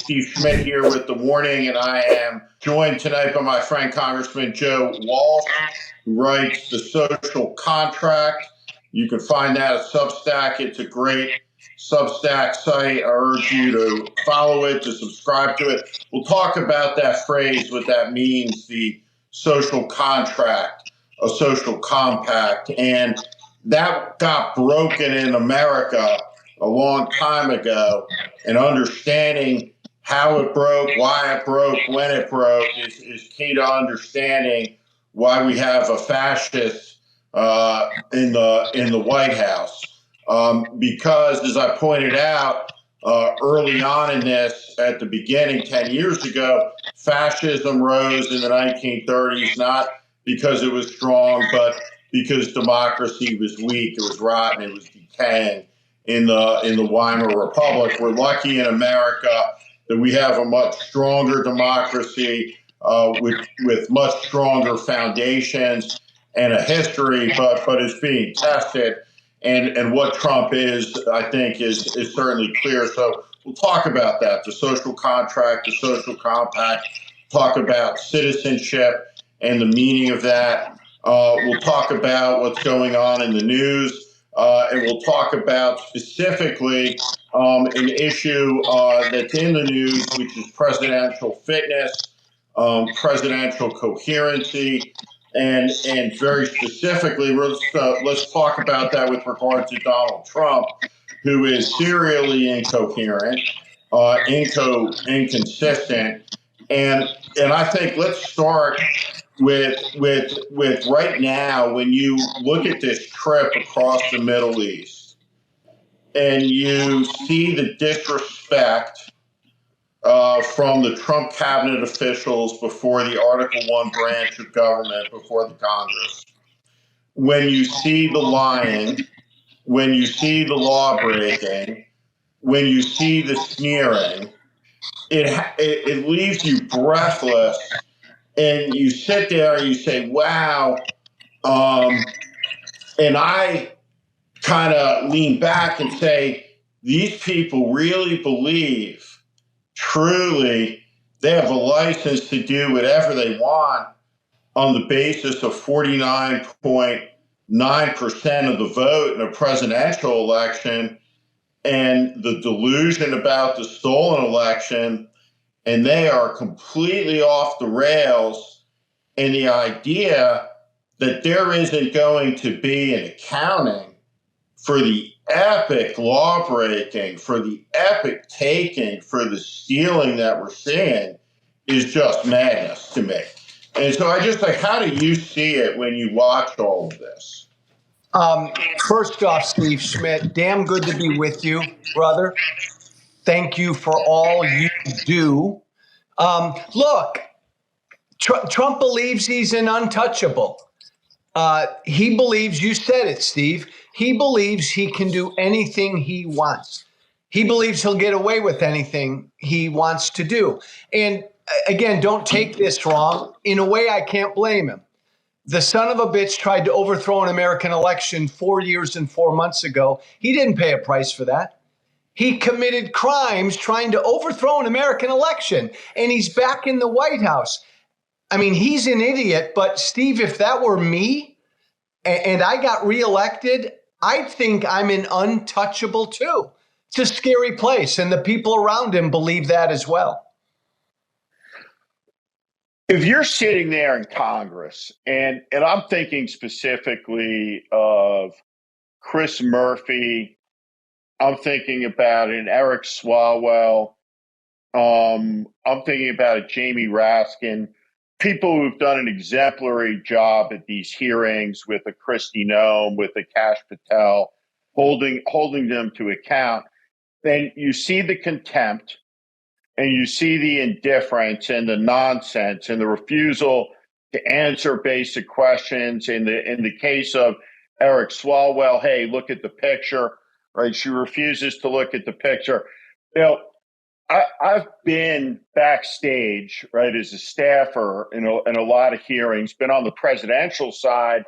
Steve Schmidt here with The Warning, and I am joined tonight by my friend Congressman Joe Walsh, who writes The Social Contract. You can find that at Substack. It's a great Substack site. I urge you to follow it, to subscribe to it. We'll talk about that phrase, what that means, the social contract, a social compact, and that got broken in America a long time ago, and understanding how it broke, why it broke, when it broke is key to understanding why we have a fascist in the White House. Because, as I pointed out early on in this, at the beginning, 10 years ago, fascism rose in the 1930s, not because it was strong, but because democracy was weak, it was rotten, it was decaying in the Weimar Republic. We're lucky in America that we have a much stronger democracy with much stronger foundations and a history, but it's being tested. And what Trump is, I think, is certainly clear. So we'll talk about that, the social contract, the social compact, talk about citizenship and the meaning of that. We'll talk about what's going on in the news, and we'll talk about specifically an issue that's in the news, which is presidential fitness, presidential coherency, and very specifically, let's talk about that with regard to Donald Trump, who is serially incoherent, inconsistent, and I think let's start with right now. When you look at this trip across the Middle East, and you see the disrespect from the Trump cabinet officials before the Article 1 branch of government, before the Congress, when you see the lying, when you see the law breaking, when you see the sneering, it leaves you breathless, and you sit there and you say, wow. And I kind of lean back and say, these people really believe, truly, they have a license to do whatever they want on the basis of 49.9% of the vote in a presidential election, and the delusion about the stolen election, and they are completely off the rails. And the idea that there isn't going to be an accounting for the epic law breaking, for the epic taking, for the stealing that we're seeing is just madness to me. And so I just like, how do you see it when you watch all of this? First off, Steve Schmidt, damn good to be with you, brother. Thank you for all you do. Look, Trump believes he's an untouchable. He believes, you said it, Steve, he believes he can do anything he wants. He believes he'll get away with anything he wants to do. And again, don't take this wrong. In a way, I can't blame him. The son of a bitch tried to overthrow an American election 4 years and 4 months ago. He didn't pay a price for that. He committed crimes trying to overthrow an American election, and he's back in the White House. I mean, he's an idiot, but Steve, if that were me and I got reelected, I'd think I'm an untouchable too. It's a scary place, and the people around him believe that as well. If you're sitting there in Congress, and I'm thinking specifically of Chris Murphy, I'm thinking about an Eric Swalwell, I'm thinking about a Jamie Raskin, people who've done an exemplary job at these hearings, with a Kristi Noem, with a Kash Patel, holding them to account. Then you see the contempt, and you see the indifference and the nonsense and the refusal to answer basic questions. In the case of Eric Swalwell, hey, look at the picture, right? She refuses to look at the picture. You know, I've been backstage, right, as a staffer in a lot of hearings, been on the presidential side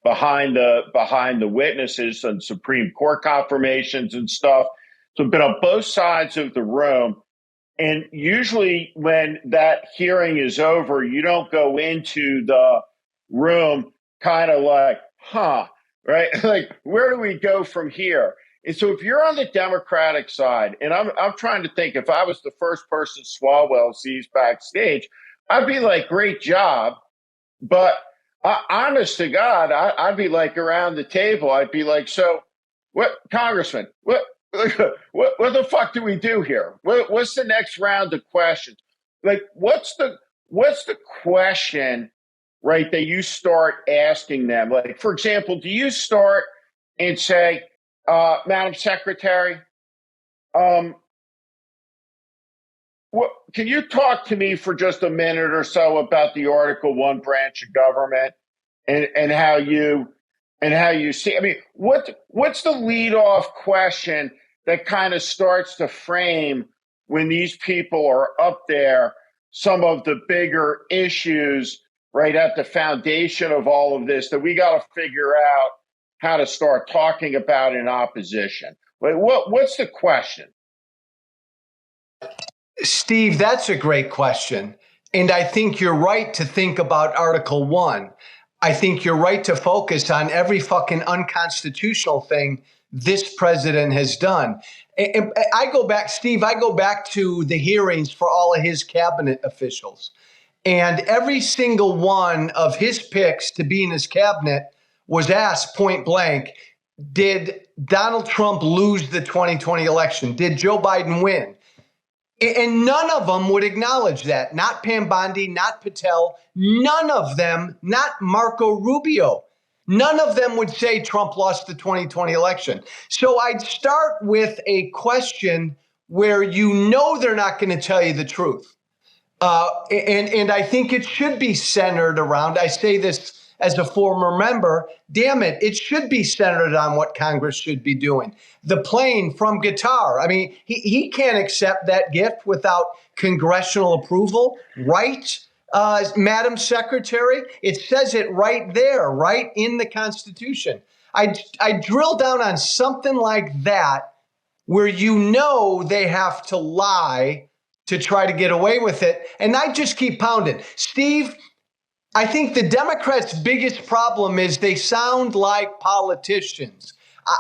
behind the witnesses and Supreme Court confirmations and stuff. So I've been on both sides of the room. And usually when that hearing is over, you don't go into the room kind of like, right? Like, where do we go from here? And so if you're on the Democratic side, and I'm trying to think, if I was the first person Swalwell sees backstage, I'd be like, great job. But honest to God, I'd be like around the table. I'd be like, so what, Congressman, what the fuck do we do here? What's the next round of questions? Like, what's the question, right, that you start asking them? Like, for example, do you start and say, Madam Secretary, what, can you talk to me for just a minute or so about the Article One branch of government and how you see? I mean, what's the lead off question that kind of starts to frame when these people are up there some of the bigger issues right at the foundation of all of this that we got to figure out how to start talking about in opposition? Like, what's the question? Steve, that's a great question. And I think you're right to think about Article 1. I think you're right to focus on every fucking unconstitutional thing this president has done. And I go back, Steve, I go back to the hearings for all of his cabinet officials. And every single one of his picks to be in his cabinet was asked point blank, did Donald Trump lose the 2020 election? Did Joe Biden win? And none of them would acknowledge that. Not Pam Bondi, not Patel, none of them, not Marco Rubio. None of them would say Trump lost the 2020 election. So I'd start with a question where you know they're not going to tell you the truth. And I think it should be centered around, I say this as a former member, damn it, it should be centered on what Congress should be doing. The plane from Qatar, I mean, he can't accept that gift without congressional approval, right? Madam Secretary, it says it right there, right in the Constitution. I drill down on something like that where you know they have to lie to try to get away with it. And I just keep pounding. Steve, I think the Democrats' biggest problem is they sound like politicians.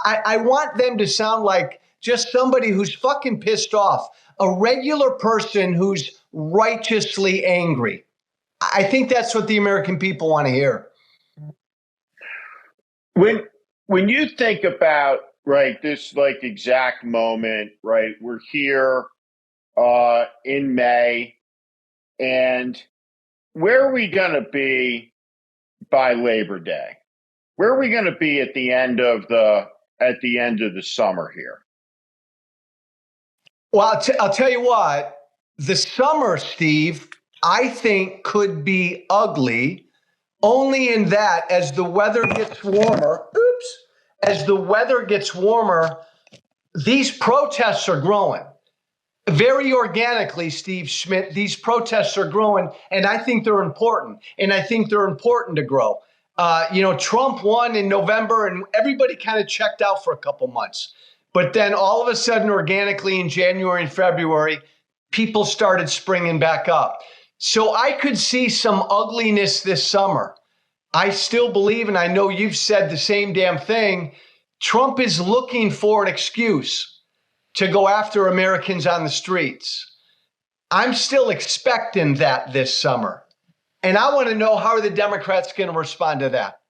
I want them to sound like just somebody who's fucking pissed off, a regular person who's righteously angry. I think that's what the American people want to hear. When you think about right this like exact moment, right, we're here in May, and where are we going to be by Labor Day? Where are we going to be at the end of the summer here? Well, I'll tell you what, the summer, Steve, I think could be ugly only in that as the weather gets warmer, as the weather gets warmer, these protests are growing. Very organically, Steve Schmidt, these protests are growing, and I think they're important. And I think they're important to grow. Trump won in November, and everybody kind of checked out for a couple months. But then all of a sudden, organically in January and February, people started springing back up. So I could see some ugliness this summer. I still believe, and I know you've said the same damn thing, Trump is looking for an excuse to go after Americans on the streets. I'm still expecting that this summer. And I want to know, how are the Democrats going to respond to that?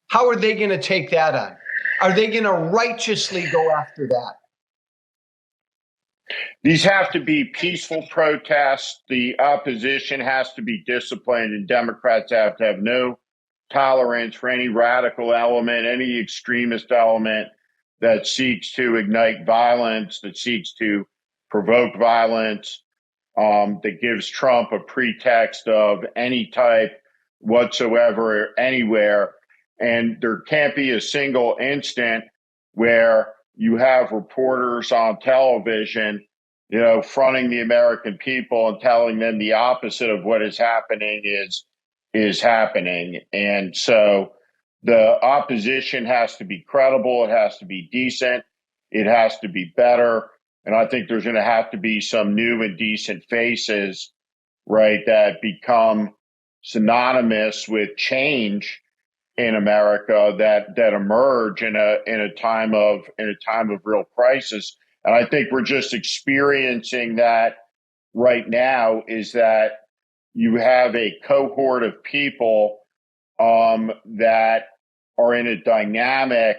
How are they going to take that on? Are they going to righteously go after that? These have to be peaceful protests. The opposition has to be disciplined, and Democrats have to have no tolerance for any radical element, any extremist element that seeks to ignite violence, that seeks to provoke violence, that gives Trump a pretext of any type whatsoever, anywhere. And there can't be a single instant where you have reporters on television, fronting the American people and telling them the opposite of what is happening is happening. And so the opposition has to be credible. It has to be decent. It has to be better And I think there's going to have to be some new and decent faces, right, that become synonymous with change in America that emerge in a time of real crisis. And I think we're just experiencing that right now. Is that you have a cohort of people that are in a dynamic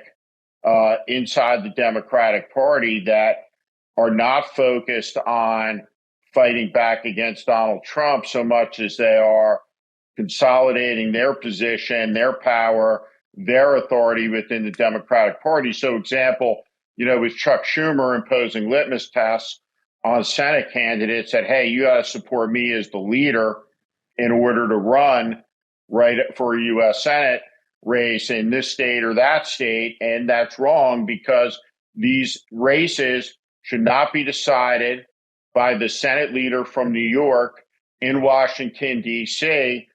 inside the Democratic Party that are not focused on fighting back against Donald Trump so much as they are consolidating their position, their power, their authority within the Democratic Party. So, example, with Chuck Schumer imposing litmus tests on Senate candidates that, hey, you got to support me as the leader in order to run right for a U.S. Senate race in this state or that state. And that's wrong, because these races should not be decided by the Senate leader from New York in Washington, D.C.,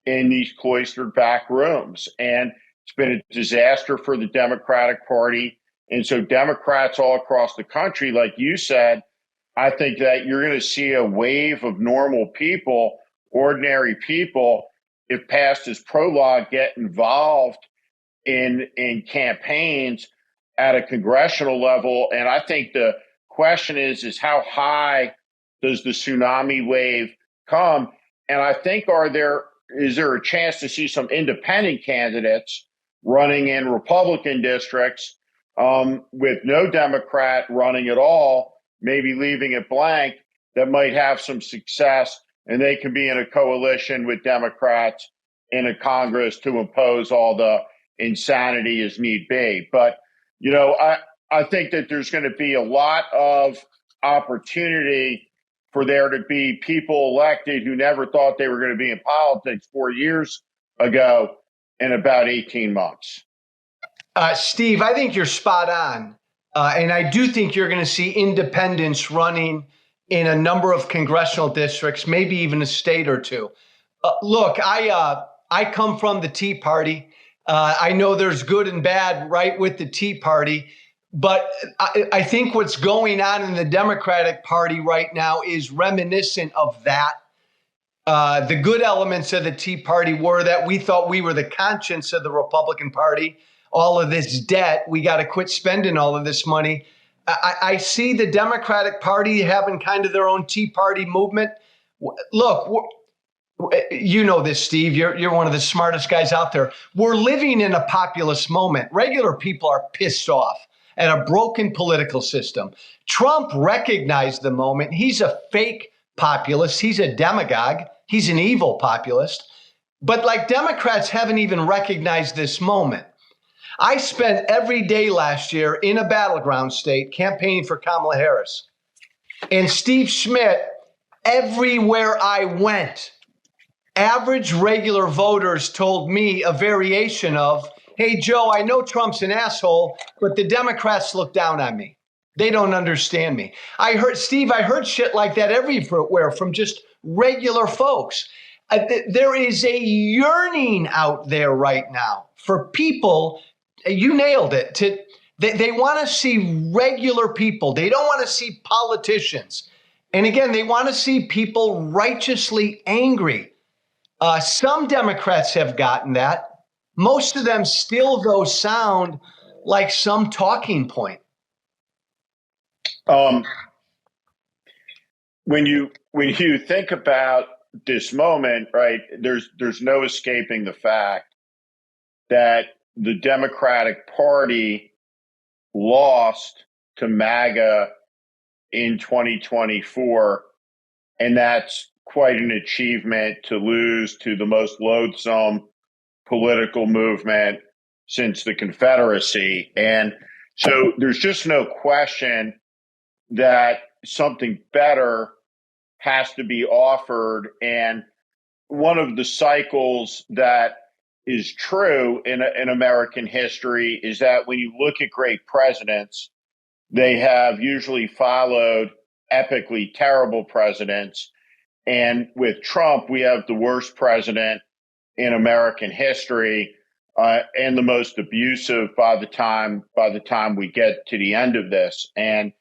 in these cloistered back rooms. And it's been a disaster for the Democratic Party. And so Democrats all across the country, like you said, I think that you're going to see a wave of normal people, ordinary people, if passed as prologue, get involved in campaigns at a congressional level. And I think the question is how high does the tsunami wave come? And I think is there a chance to see some independent candidates running in Republican districts with no Democrat running at all, maybe leaving it blank, that might have some success, and they can be in a coalition with Democrats in a Congress to impose all the insanity as need be. But, I think that there's going to be a lot of opportunity for there to be people elected who never thought they were going to be in politics 4 years ago in about 18 months. Steve, I think you're spot on. And I do think you're going to see independents running in a number of congressional districts, maybe even a state or two. Look, I come from the Tea Party. I know there's good and bad right with the Tea Party. But I think what's going on in the Democratic Party right now is reminiscent of that. The good elements of the Tea Party were that we thought we were the conscience of the Republican Party. All of this debt, we got to quit spending all of this money. I see the Democratic Party having kind of their own Tea Party movement. Look, you know this, Steve. You're one of the smartest guys out there. We're living in a populist moment. Regular people are pissed off at a broken political system. Trump recognized the moment. He's a fake populist. He's a demagogue. He's an evil populist. But like Democrats haven't even recognized this moment. I spent every day last year in a battleground state campaigning for Kamala Harris. And Steve Schmidt, everywhere I went, average regular voters told me a variation of, hey, Joe, I know Trump's an asshole, but the Democrats look down on me. They don't understand me. I heard shit like that everywhere from just regular folks. There is a yearning out there right now for people, you nailed it, they want to see regular people. They don't want to see politicians. And again, they want to see people righteously angry. Some Democrats have gotten that. Most of them still, though, sound like some talking point. When you think about this moment, right, there's no escaping the fact that the Democratic Party lost to MAGA in 2024, and that's quite an achievement to lose to the most loathsome political movement since the Confederacy. And so there's just no question that something better has to be offered. And one of the cycles that is true in American history is that when you look at great presidents, they have usually followed epically terrible presidents. And with Trump, we have the worst president in American history, and the most abusive by the time we get to the end of this. And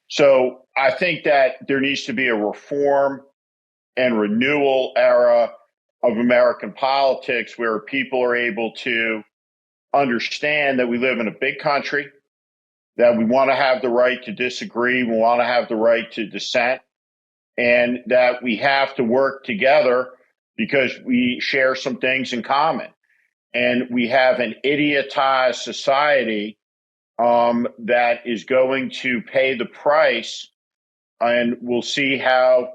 so I think that there needs to be a reform and renewal era of American politics where people are able to understand that we live in a big country, that we want to have the right to disagree, we want to have the right to dissent, and that we have to work together because we share some things in common. And we have an idiotized society that is going to pay the price, and we'll see how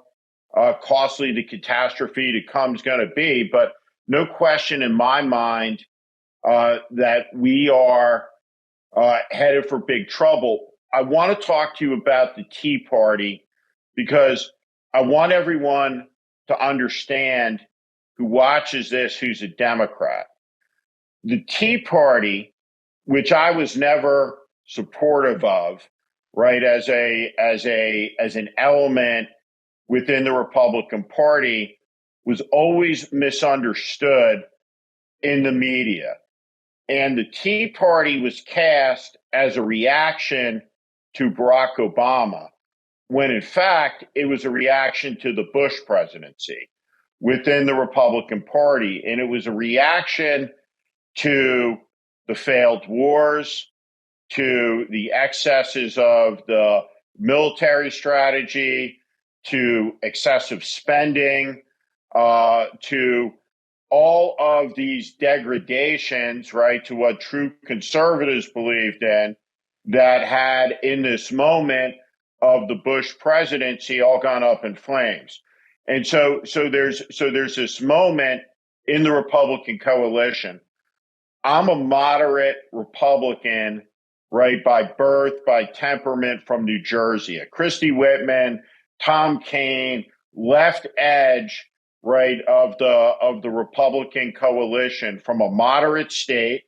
costly the catastrophe to come is going to be. But no question in my mind that we are headed for big trouble. I want to talk to you about the Tea Party because I want everyone to understand who watches this who's a Democrat. The Tea Party, which I was never supportive of, right, as an element within the Republican Party, was always misunderstood in the media. And the Tea Party was cast as a reaction to Barack Obama, when in fact it was a reaction to the Bush presidency within the Republican Party. And it was a reaction to the failed wars, to the excesses of the military strategy, to excessive spending, to all of these degradations, right, to what true conservatives believed in, that had in this moment of the Bush presidency all gone up in flames. And so there's this moment in the Republican coalition. I'm a moderate Republican, right, by birth, by temperament, from New Jersey. Christy Whitman, Tom Kaine, left edge, right, of the Republican coalition, from a moderate state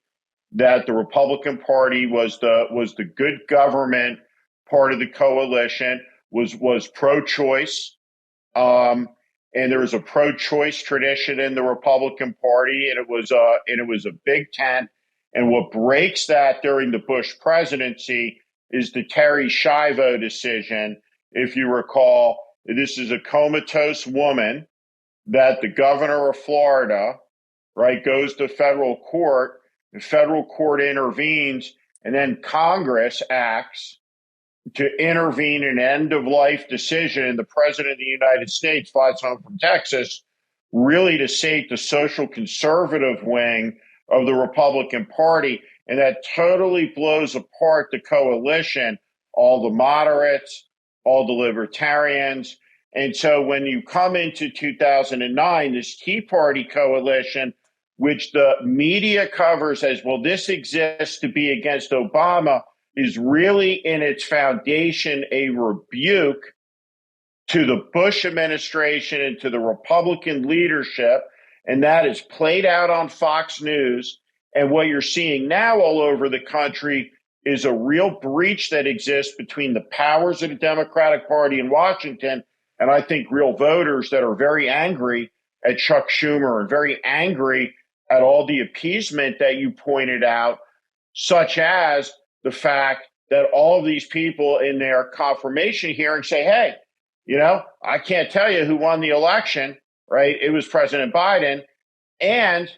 that the Republican Party was the good government part of the coalition, was pro-choice. And there was a pro-choice tradition in the Republican Party, and it was a big tent. And what breaks that during the Bush presidency is the Terry Schiavo decision. If you recall, this is a comatose woman that the governor of Florida, right, goes to federal court. The federal court intervenes, and then Congress acts to intervene in an end-of-life decision, and the president of the United States flies home from Texas, really to sate the social conservative wing of the Republican Party. And that totally blows apart the coalition, all the moderates, all the libertarians. And so when you come into 2009, this Tea Party coalition, which the media covers as, well, this exists to be against Obama, is really in its foundation a rebuke to the Bush administration and to the Republican leadership. And that is played out on Fox News. And what you're seeing now all over the country is a real breach that exists between the powers of the Democratic Party in Washington, and I think real voters that are very angry at Chuck Schumer and very angry at all the appeasement that you pointed out, such as the fact that all of these people in their confirmation hearing say, hey, I can't tell you who won the election, right? It was President Biden. And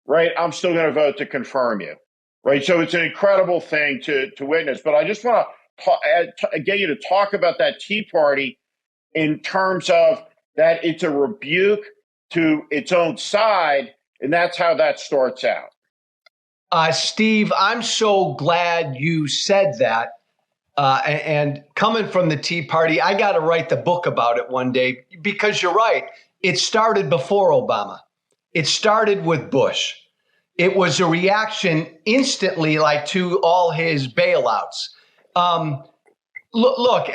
right, I'm still going to vote to confirm you, right? So it's an incredible thing to witness. But I just want to get you to talk about that Tea Party in terms of that it's a rebuke to its own side. And that's how that starts out. Steve, I'm so glad you said that. And coming from the Tea Party, I got to write the book about it one day, because you're right. It started before Obama. It started with Bush. It was a reaction instantly, like, to all his bailouts. Look,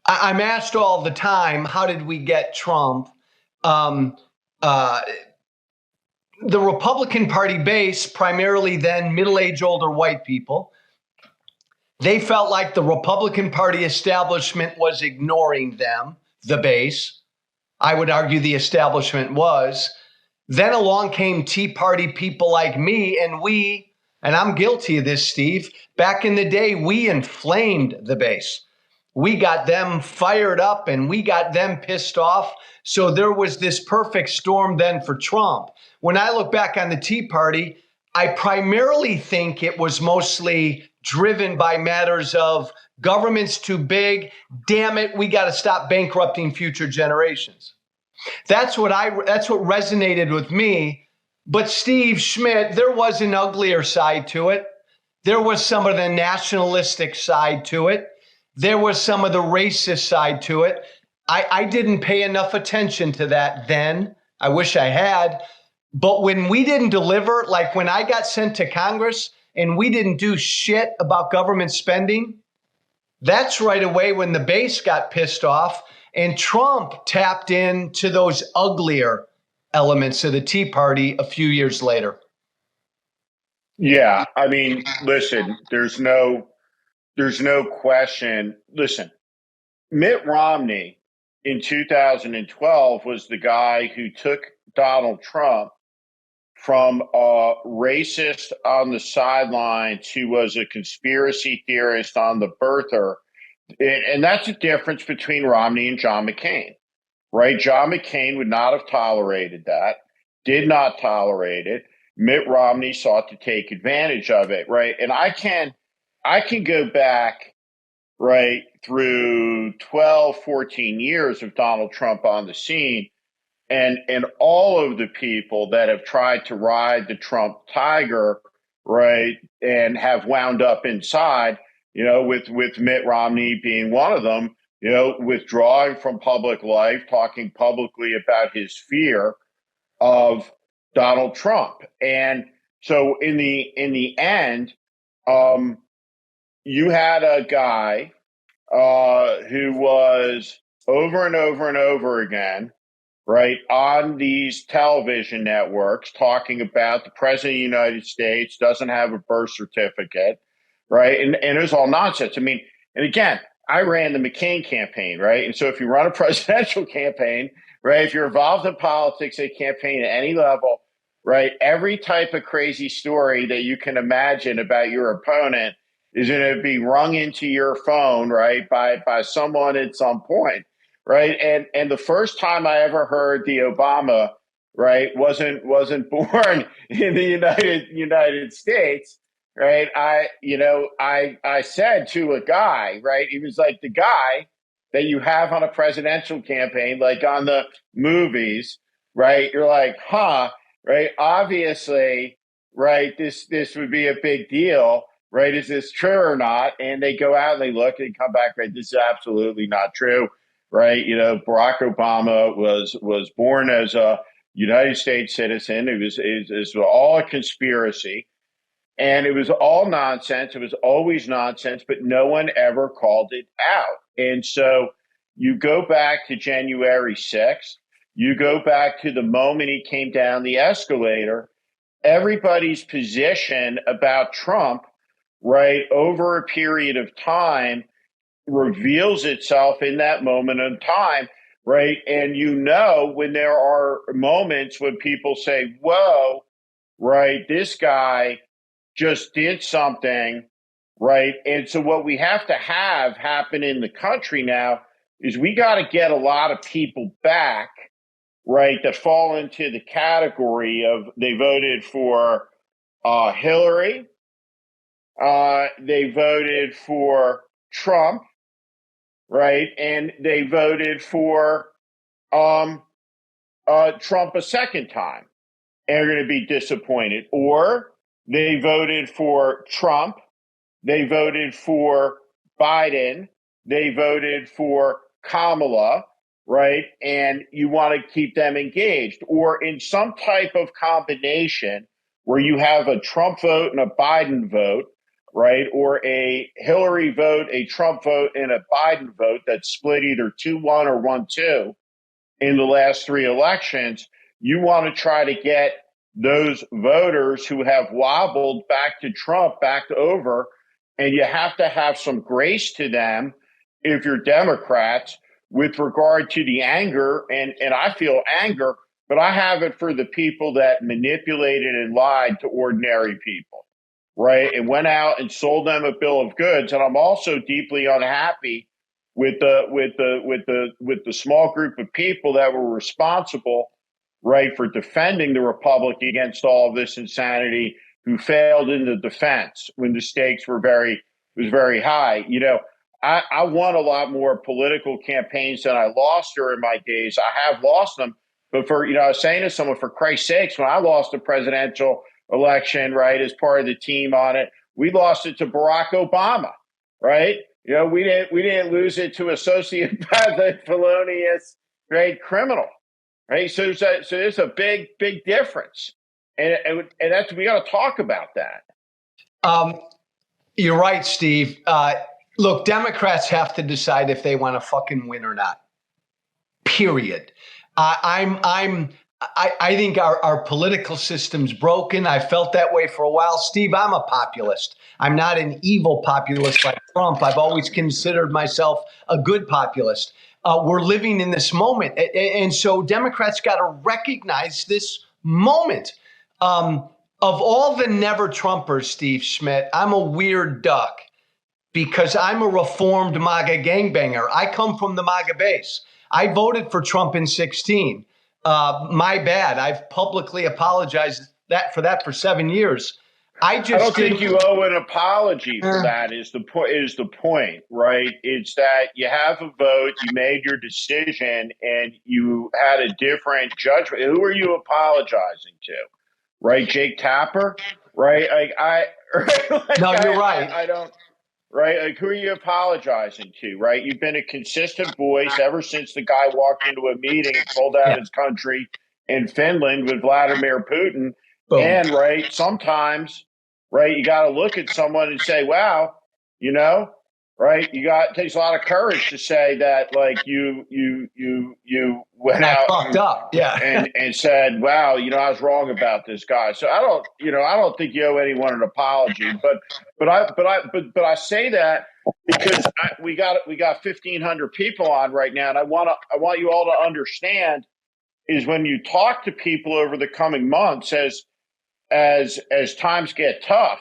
I'm asked all the time, how did we get Trump? The Republican Party base, primarily then middle-aged older white people, they felt like the Republican Party establishment was ignoring them, the base. I would argue the establishment was. Then along came Tea Party people like me, and I'm guilty of this, Steve. Back in the day, we inflamed the base. we got them fired up and we got them pissed off. So there was this perfect storm then for Trump. When I look back on the Tea Party, I primarily think it was mostly driven by matters of government's too big. Damn it, we got to stop bankrupting future generations. That's what resonated with me. But Steve Schmidt, there was an uglier side to it. There was some of the nationalistic side to it. There was some of the racist side to it. I didn't pay enough attention to that then. I wish I had. But when we didn't deliver, like when I got sent to Congress and we didn't do shit about government spending, that's right away when the base got pissed off and Trump tapped into those uglier elements of the Tea Party a few years later. Yeah, I mean, listen, there's no question. Listen, Mitt Romney in 2012 was the guy who took Donald Trump from a racist on the sidelines who was a conspiracy theorist on the birther. And that's the difference between Romney and John McCain, right? John McCain would not have tolerated that, did not tolerate it. Mitt Romney sought to take advantage of it, right? And I can go back, right, through 12, 14 years of Donald Trump on the scene and all of the people that have tried to ride the Trump tiger, right, and have wound up inside, with Mitt Romney being one of them, withdrawing from public life, talking publicly about his fear of Donald Trump. And so in the end, you had a guy who was over and over and over again, right, on these television networks talking about the president of the United States doesn't have a birth certificate, right? And it was all nonsense. I mean, and again, I ran the McCain campaign, right? And so if you run a presidential campaign, right, if you're involved in politics, a campaign at any level, right, every type of crazy story that you can imagine about your opponent is going to be rung into your phone, right, by someone at some point. Right. And the first time I ever heard the Obama, right, wasn't born in the United States. Right. I said to a guy, right, he was like the guy that you have on a presidential campaign, like on the movies. Right. You're like, huh. Right. Obviously. Right. This would be a big deal. Right. Is this true or not? And they go out and they look and come back. Right. This is absolutely not true. Right. Barack Obama was born as a United States citizen. It was all a conspiracy and it was all nonsense. It was always nonsense, but no one ever called it out. And so you go back to January 6th, you go back to the moment he came down the escalator, everybody's position about Trump, right, over a period of time reveals itself in that moment in time, right? And when there are moments when people say, whoa, right, this guy just did something, right? And so what we have to have happen in the country now is we got to get a lot of people back, right, that fall into the category of they voted for Hillary, they voted for Trump, right? And they voted for Trump a second time and are going to be disappointed. Or they voted for Trump, they voted for Biden, they voted for Kamala, right? And you want to keep them engaged. Or in some type of combination where you have a Trump vote and a Biden vote, right? Or a Hillary vote, a Trump vote, and a Biden vote that's split either 2-1 or 1-2 in the last three elections. You want to try to get those voters who have wobbled back to Trump back over, and you have to have some grace to them if you're Democrats with regard to the anger. And I feel anger, but I have it for the people that manipulated and lied to ordinary people, right? And went out and sold them a bill of goods. And I'm also deeply unhappy with the small group of people that were responsible, right, for defending the republic against all of this insanity, who failed in the defense when the stakes were very high. I won a lot more political campaigns than I lost during my days. I have lost them, but I was saying to someone, for Christ's sakes, when I lost the presidential election, right, as part of the team on it, we lost it to Barack Obama, right? We didn't lose it to a sociopathic, felonious, right, criminal, right? So there's a big difference, and that's, we got to talk about that. You're right, Steve. Look, Democrats have to decide if they want to fucking win or not. Period. I think our political system's broken. I felt that way for a while. Steve, I'm a populist. I'm not an evil populist like Trump. I've always considered myself a good populist. We're living in this moment. And so Democrats got to recognize this moment. Of all the never Trumpers, Steve Schmidt, I'm a weird duck because I'm a reformed MAGA gangbanger. I come from the MAGA base. I voted for Trump in 2016. My bad. I've publicly apologized for that for 7 years. I don't think you owe an apology for that. Is the point, right? It's that you have a vote, you made your decision, and you had a different judgment. Who are you apologizing to? Right, Jake Tapper? Right? No, you're right. I don't. Right? Like, who are you apologizing to? Right? You've been a consistent voice ever since the guy walked into a meeting and sold out his country in Finland with Vladimir Putin. Boom. And right, sometimes, right, you got to look at someone and say, "Wow, right? It takes a lot of courage to say that, like, you went out fucked up, and said, "Wow, I was wrong about this guy." So I don't think you owe anyone an apology, but I say that because we got 1,500 people on right now, and I want you all to understand is when you talk to people over the coming months as times get tough,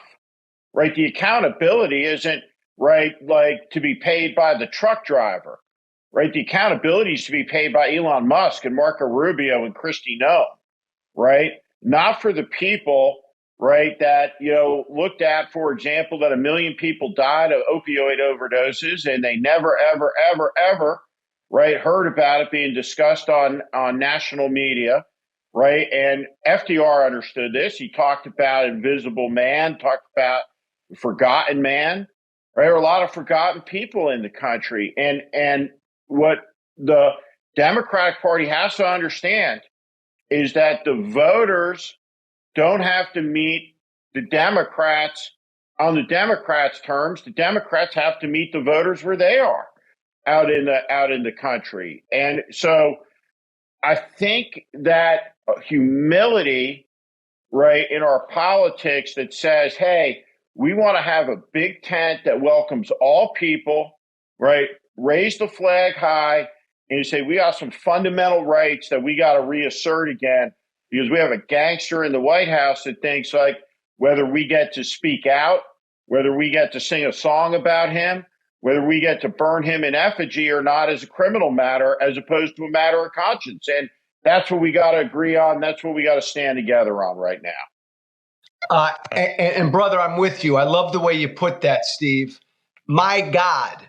right? The accountability isn't right, like, to be paid by the truck driver, right? The accountability is to be paid by Elon Musk and Marco Rubio and Kristi Noem, right? Not for the people, right, that, looked at, for example, that 1 million people died of opioid overdoses and they never, ever, ever, ever, right, heard about it being discussed on national media, right? And FDR understood this. He talked about invisible man, talked about forgotten man, right? There are a lot of forgotten people in the country. And what the Democratic Party has to understand is that the voters don't have to meet the Democrats on the Democrats' terms. The Democrats have to meet the voters where they are out in the country. And so I think that humility, right, in our politics that says, hey, we want to have a big tent that welcomes all people, right? Raise the flag high and you say, we got some fundamental rights that we got to reassert again because we have a gangster in the White House that thinks, like, whether we get to speak out, whether we get to sing a song about him, whether we get to burn him in effigy or not is a criminal matter as opposed to a matter of conscience. And that's what we got to agree on. That's what we got to stand together on right now. And brother, I'm with you. I love the way you put that, Steve. My God,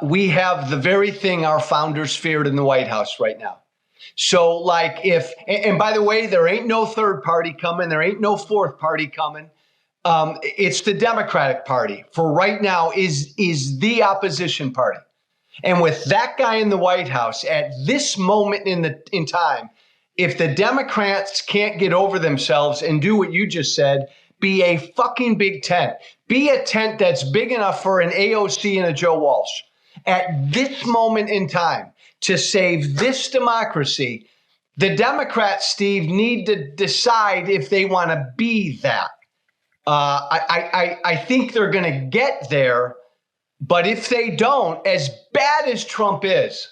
we have the very thing our founders feared in the White House right now. So, like, and by the way, there ain't no third party coming. There ain't no fourth party coming. It's the Democratic Party for right now is the opposition party. And with that guy in the White House at this moment in time, if the Democrats can't get over themselves and do what you just said, be a fucking big tent. Be a tent that's big enough for an AOC and a Joe Walsh. At this moment in time, to save this democracy, the Democrats, Steve, need to decide if they want to be that. I think they're going to get there, but if they don't, as bad as Trump is,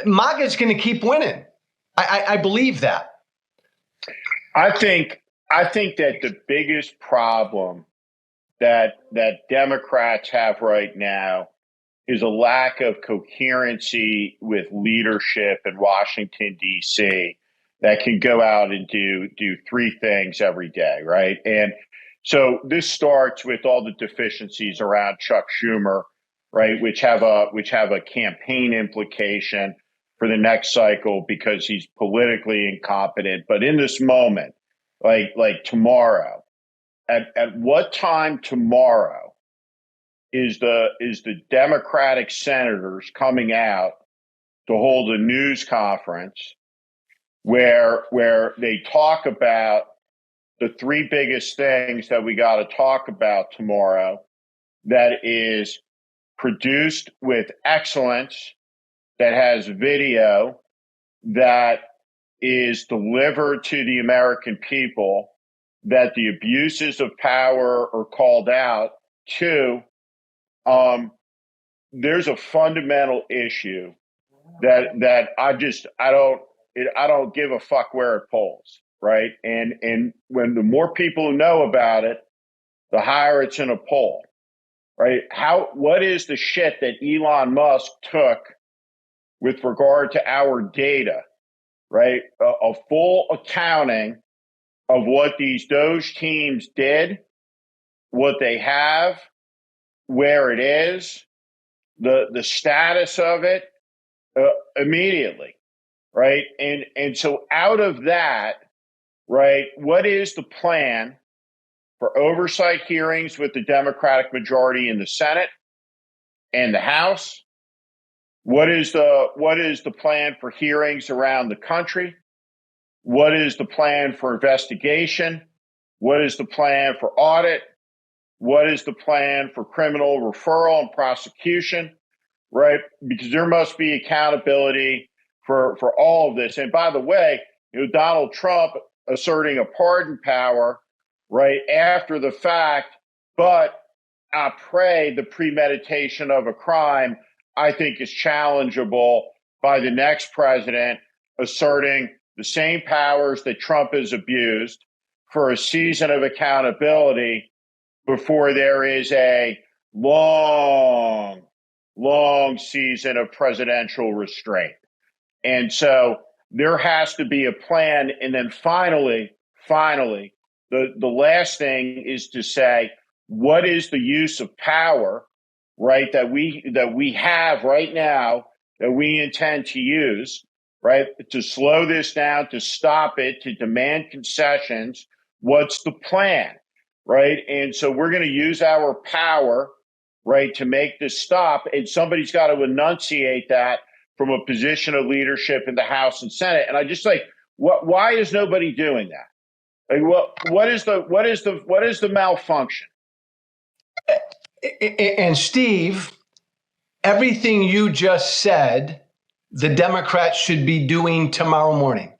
MAGA's going to keep winning. I believe that. I think that the biggest problem that Democrats have right now is a lack of coherency with leadership in Washington, D.C. that can go out and do three things every day, right? And so this starts with all the deficiencies around Chuck Schumer, right, which have a campaign implication for the next cycle because he's politically incompetent. But in this moment, like tomorrow, at what time tomorrow is the Democratic senators coming out to hold a news conference where they talk about the three biggest things that we got to talk about tomorrow, that is produced with excellence, that has video, that is delivered to the American people, that the abuses of power are called out to. There's a fundamental issue that I don't give a fuck where it polls, right? And when the more people who know about it, the higher it's in a poll, right? What is the shit that Elon Musk took with regard to our data, right? A full accounting of what these Doge teams did, what they have, where it is, the status of it, immediately, right? And so out of that, right, what is the plan for oversight hearings with the Democratic majority in the Senate and the House? What is the plan for hearings around the country? What is the plan for investigation? What is the plan for audit? What is the plan for criminal referral and prosecution? Right? Because there must be accountability for all of this. And by the way, Donald Trump asserting a pardon power, right, after the fact, but I pray the premeditation of a crime, I think, is challengeable by the next president asserting the same powers that Trump has abused for a season of accountability before there is a long season of presidential restraint. And so there has to be a plan. And then finally, the last thing is to say, what is the use of power, right, that we have right now that we intend to use, right, to slow this down, to stop it, to demand concessions? What's the plan, right? And so we're going to use our power, right, to make this stop. And somebody's got to enunciate that from a position of leadership in the House and Senate. And I just why is nobody doing that? Like, what is the malfunction? And Steve, everything you just said, the Democrats should be doing tomorrow morning.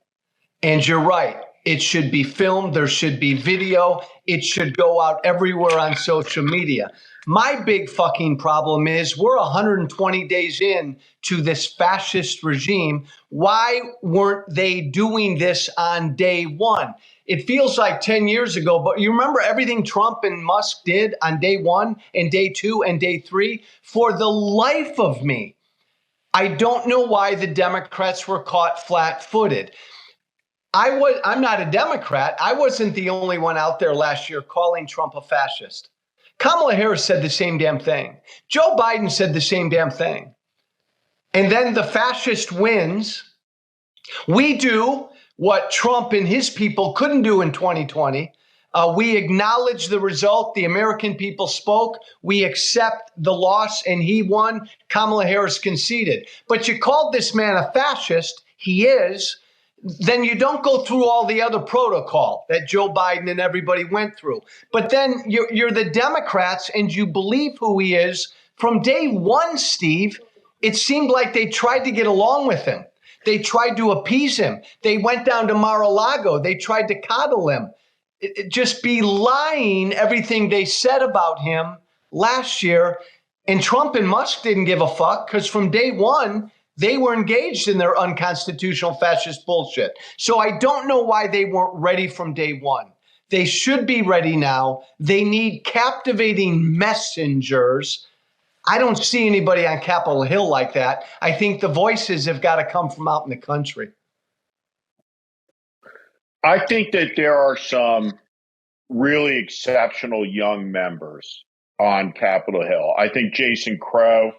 And you're right. It should be filmed. There should be video. It should go out everywhere on social media. My big fucking problem is we're 120 days in to this fascist regime. Why weren't they doing this on day one? It feels like 10 years ago, but you remember everything Trump and Musk did on day one and day two and day three? For the life of me, I don't know why the Democrats were caught flat-footed. I'm not a Democrat. I wasn't the only one out there last year calling Trump a fascist. Kamala Harris said the same damn thing. Joe Biden said the same damn thing. And then the fascist wins. We do what Trump and his people couldn't do in 2020. We acknowledge the result. The American people spoke. We accept the loss, and he won. Kamala Harris conceded. But you called this man a fascist. He is. Then you don't go through all the other protocol that Joe Biden and everybody went through. But then you're the Democrats and you believe who he is. From day one, Steve, it seemed like they tried to get along with him. They tried to appease him. They went down to Mar-a-Lago. They tried to coddle him. Just be lying everything they said about him last year. And Trump and Musk didn't give a fuck because from day one, they were engaged in their unconstitutional fascist bullshit. So I don't know why they weren't ready from day one. They should be ready now. They need captivating messengers I don't see anybody on Capitol Hill like that. I think the voices have got to come from out in the country. I think that there are some really exceptional young members on Capitol Hill. I think Jason Crow.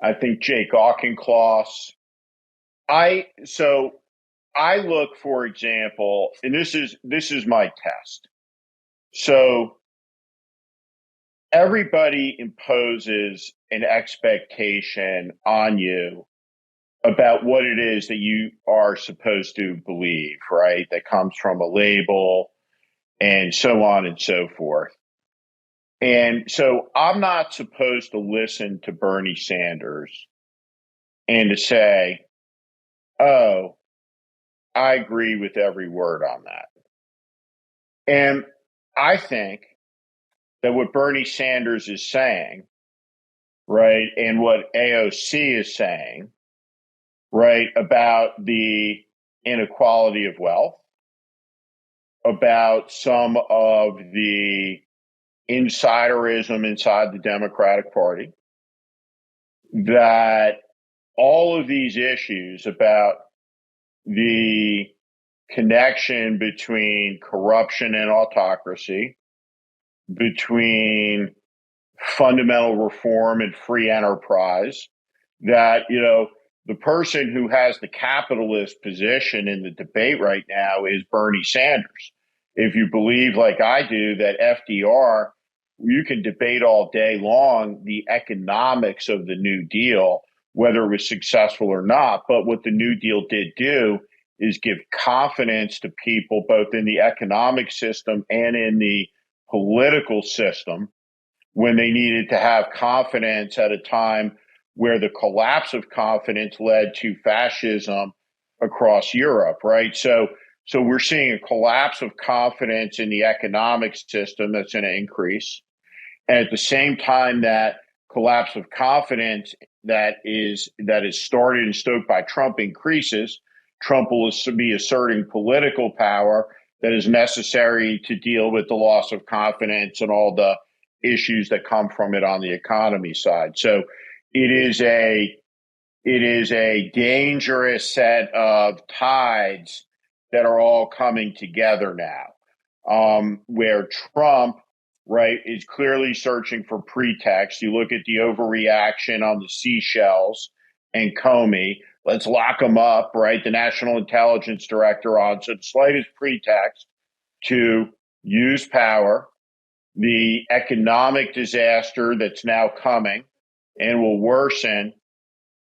I think Jake Auchincloss. So I look, for example, and this is my test. So everybody imposes an expectation on you about what it is that you are supposed to believe, right? That comes from a label and so on and so forth. And so I'm not supposed to listen to Bernie Sanders and to say, oh, I agree with every word on that. And I think that what Bernie Sanders is saying, right, and what AOC is saying, right, about the inequality of wealth, about some of the insiderism inside the Democratic Party, that all of these issues about the connection between corruption and autocracy, between fundamental reform and free enterprise, that, the person who has the capitalist position in the debate right now is Bernie Sanders. If you believe, like I do, that FDR, you can debate all day long the economics of the New Deal, whether it was successful or not. But what the New Deal did do is give confidence to people, both in the economic system and in the political system, when they needed to have confidence at a time where the collapse of confidence led to fascism across Europe, right? So we're seeing a collapse of confidence in the economic system that's going to increase. And at the same time, that collapse of confidence that is started and stoked by Trump increases, Trump will be asserting political power that is necessary to deal with the loss of confidence and all the issues that come from it on the economy side. So it is a dangerous set of tides that are all coming together now, where Trump, right, is clearly searching for pretext. You look at the overreaction on the seashells and Comey. Let's lock them up, right? The National Intelligence Director on the slightest pretext to use power. The economic disaster that's now coming and will worsen,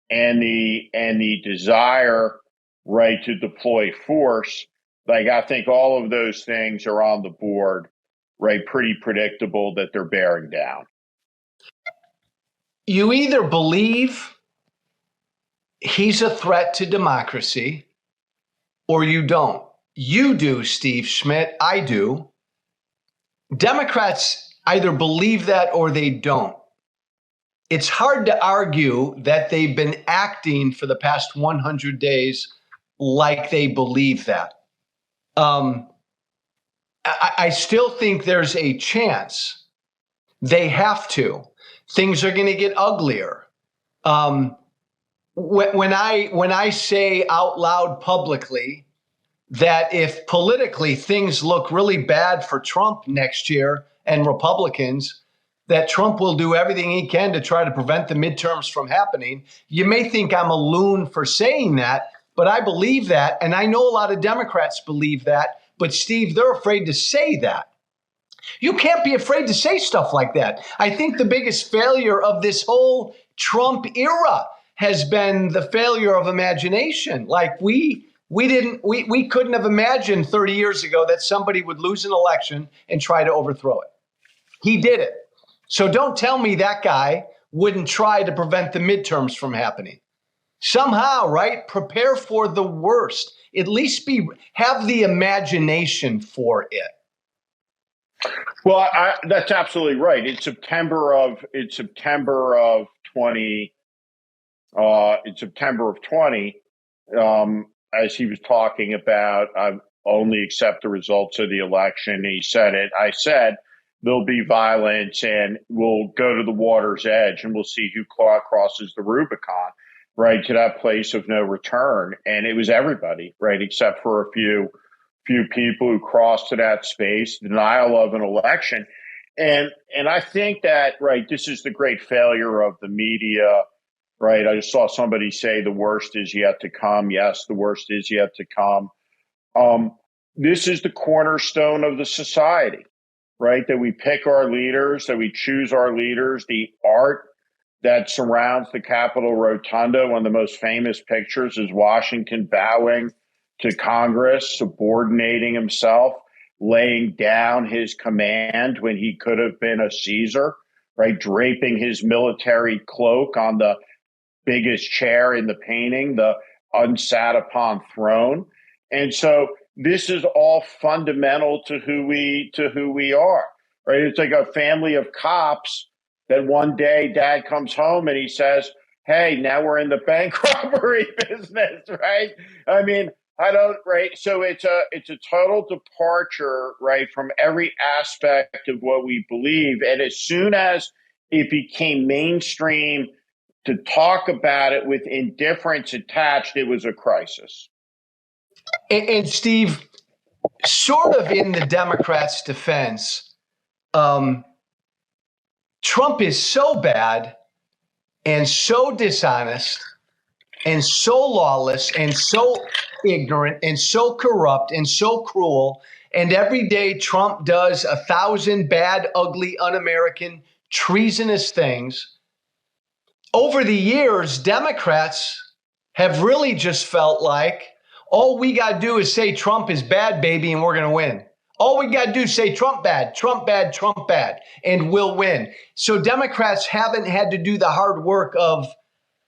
and the desire, right, to deploy force. Like, I think all of those things are on the board, right? Pretty predictable that they're bearing down. You either believe he's a threat to democracy or you don't. You do, Steve Schmidt. I do. Democrats either believe that or they don't. It's hard to argue that they've been acting for the past 100 days like they believe that. I still think there's a chance. They have to. Things are going to get uglier. When I say out loud publicly that if politically things look really bad for Trump next year and Republicans, that Trump will do everything he can to try to prevent the midterms from happening. You may think I'm a loon for saying that, but I believe that. And I know a lot of Democrats believe that. But Steve, they're afraid to say that. You can't be afraid to say stuff like that. I think the biggest failure of this whole Trump era has been the failure of imagination. Like we couldn't have imagined 30 years ago that somebody would lose an election and try to overthrow it. He did it. So don't tell me that guy wouldn't try to prevent the midterms from happening. Somehow, right? Prepare for the worst. At least have the imagination for it. Well, that's absolutely right. It's September of 20. In September of 20, as he was talking about, I only accept the results of the election. He said it. I said, there'll be violence, and we'll go to the water's edge, and we'll see who crosses the Rubicon, right, to that place of no return. And it was everybody, right, except for a few people who crossed to that space, denial of an election. And I think that, right, this is the great failure of the media, right? I just saw somebody say the worst is yet to come. Yes, the worst is yet to come. This is the cornerstone of the society, right? That we pick our leaders, that we choose our leaders. The art that surrounds the Capitol Rotunda, one of the most famous pictures, is Washington bowing to Congress, subordinating himself, laying down his command when he could have been a Caesar, right? Draping his military cloak on the biggest chair in the painting, the unsat upon throne. And so this is all fundamental to who we are, right? It's like a family of cops that one day dad comes home and he says, hey, now we're in the bank robbery business, right? I mean, I don't, right? So it's a total departure, right, from every aspect of what we believe. And as soon as it became mainstream to talk about it with indifference attached, it was a crisis. And Steve, sort of in the Democrats' defense, Trump is so bad and so dishonest and so lawless and so ignorant and so corrupt and so cruel. And every day Trump does 1,000 bad, ugly, un-American, treasonous things. Over the years, Democrats have really just felt like all we got to do is say Trump is bad, baby, and we're going to win. All we got to do is say Trump bad, Trump bad, Trump bad, and we'll win. So Democrats haven't had to do the hard work of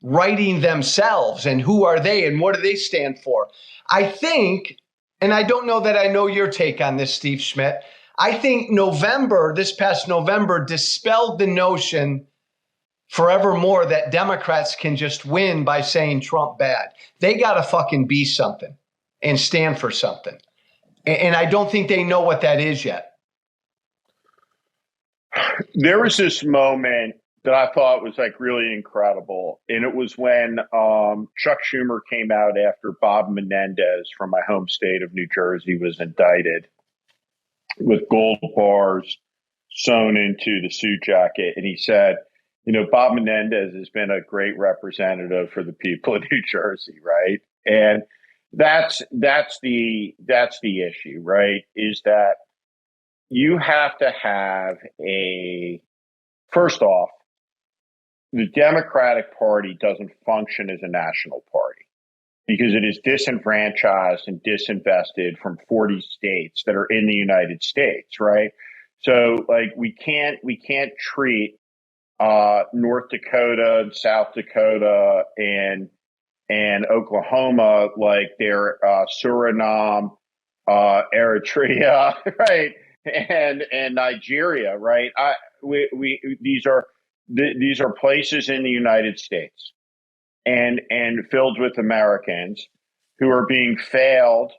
writing themselves and who are they and what do they stand for. I think, and I don't know that I know your take on this, Steve Schmidt, I think this past November, dispelled the notion forevermore that Democrats can just win by saying Trump bad. They got to fucking be something and stand for something. And I don't think they know what that is yet. There was this moment that I thought was like really incredible. And it was when Chuck Schumer came out after Bob Menendez from my home state of New Jersey was indicted with gold bars sewn into the suit jacket. And he said, Bob Menendez has been a great representative for the people of New Jersey, right? And that's the issue, right? Is that you have to have first off, the Democratic Party doesn't function as a national party because it is disenfranchised and disinvested from 40 states that are in the United States, right? So like we can't treat North Dakota and South Dakota and Oklahoma like they're Suriname, Eritrea, right, and Nigeria, right? These are places in the United States, and filled with Americans who are being failed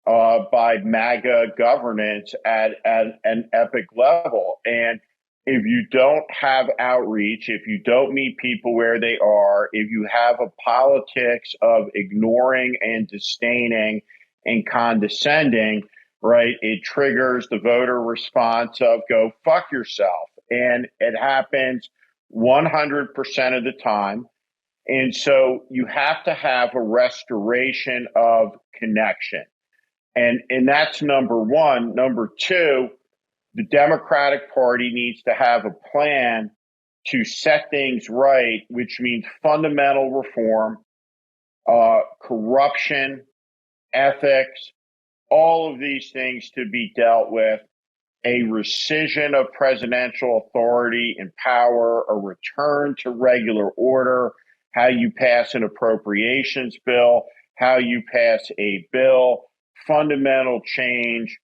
by MAGA governance at an epic level. And if you don't have outreach, if you don't meet people where they are, if you have a politics of ignoring and disdaining and condescending, right, it triggers the voter response of go fuck yourself. And it happens 100% of the time. And so you have to have a restoration of connection. And that's number one. Number two, the Democratic Party needs to have a plan to set things right, which means fundamental reform, corruption, ethics, all of these things to be dealt with, a rescission of presidential authority and power, a return to regular order, how you pass an appropriations bill, how you pass a bill, fundamental change,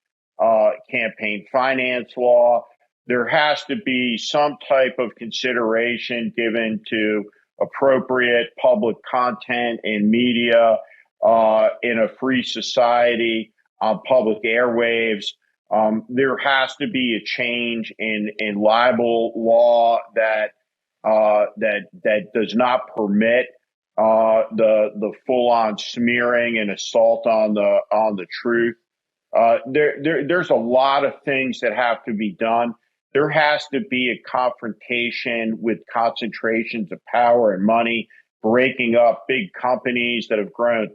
campaign finance law. There has to be some type of consideration given to appropriate public content and media in a free society on public airwaves. There has to be a change in libel law that does not permit the full on smearing and assault on the truth. There's a lot of things that have to be done. There has to be a confrontation with concentrations of power and money, breaking up big companies that have grown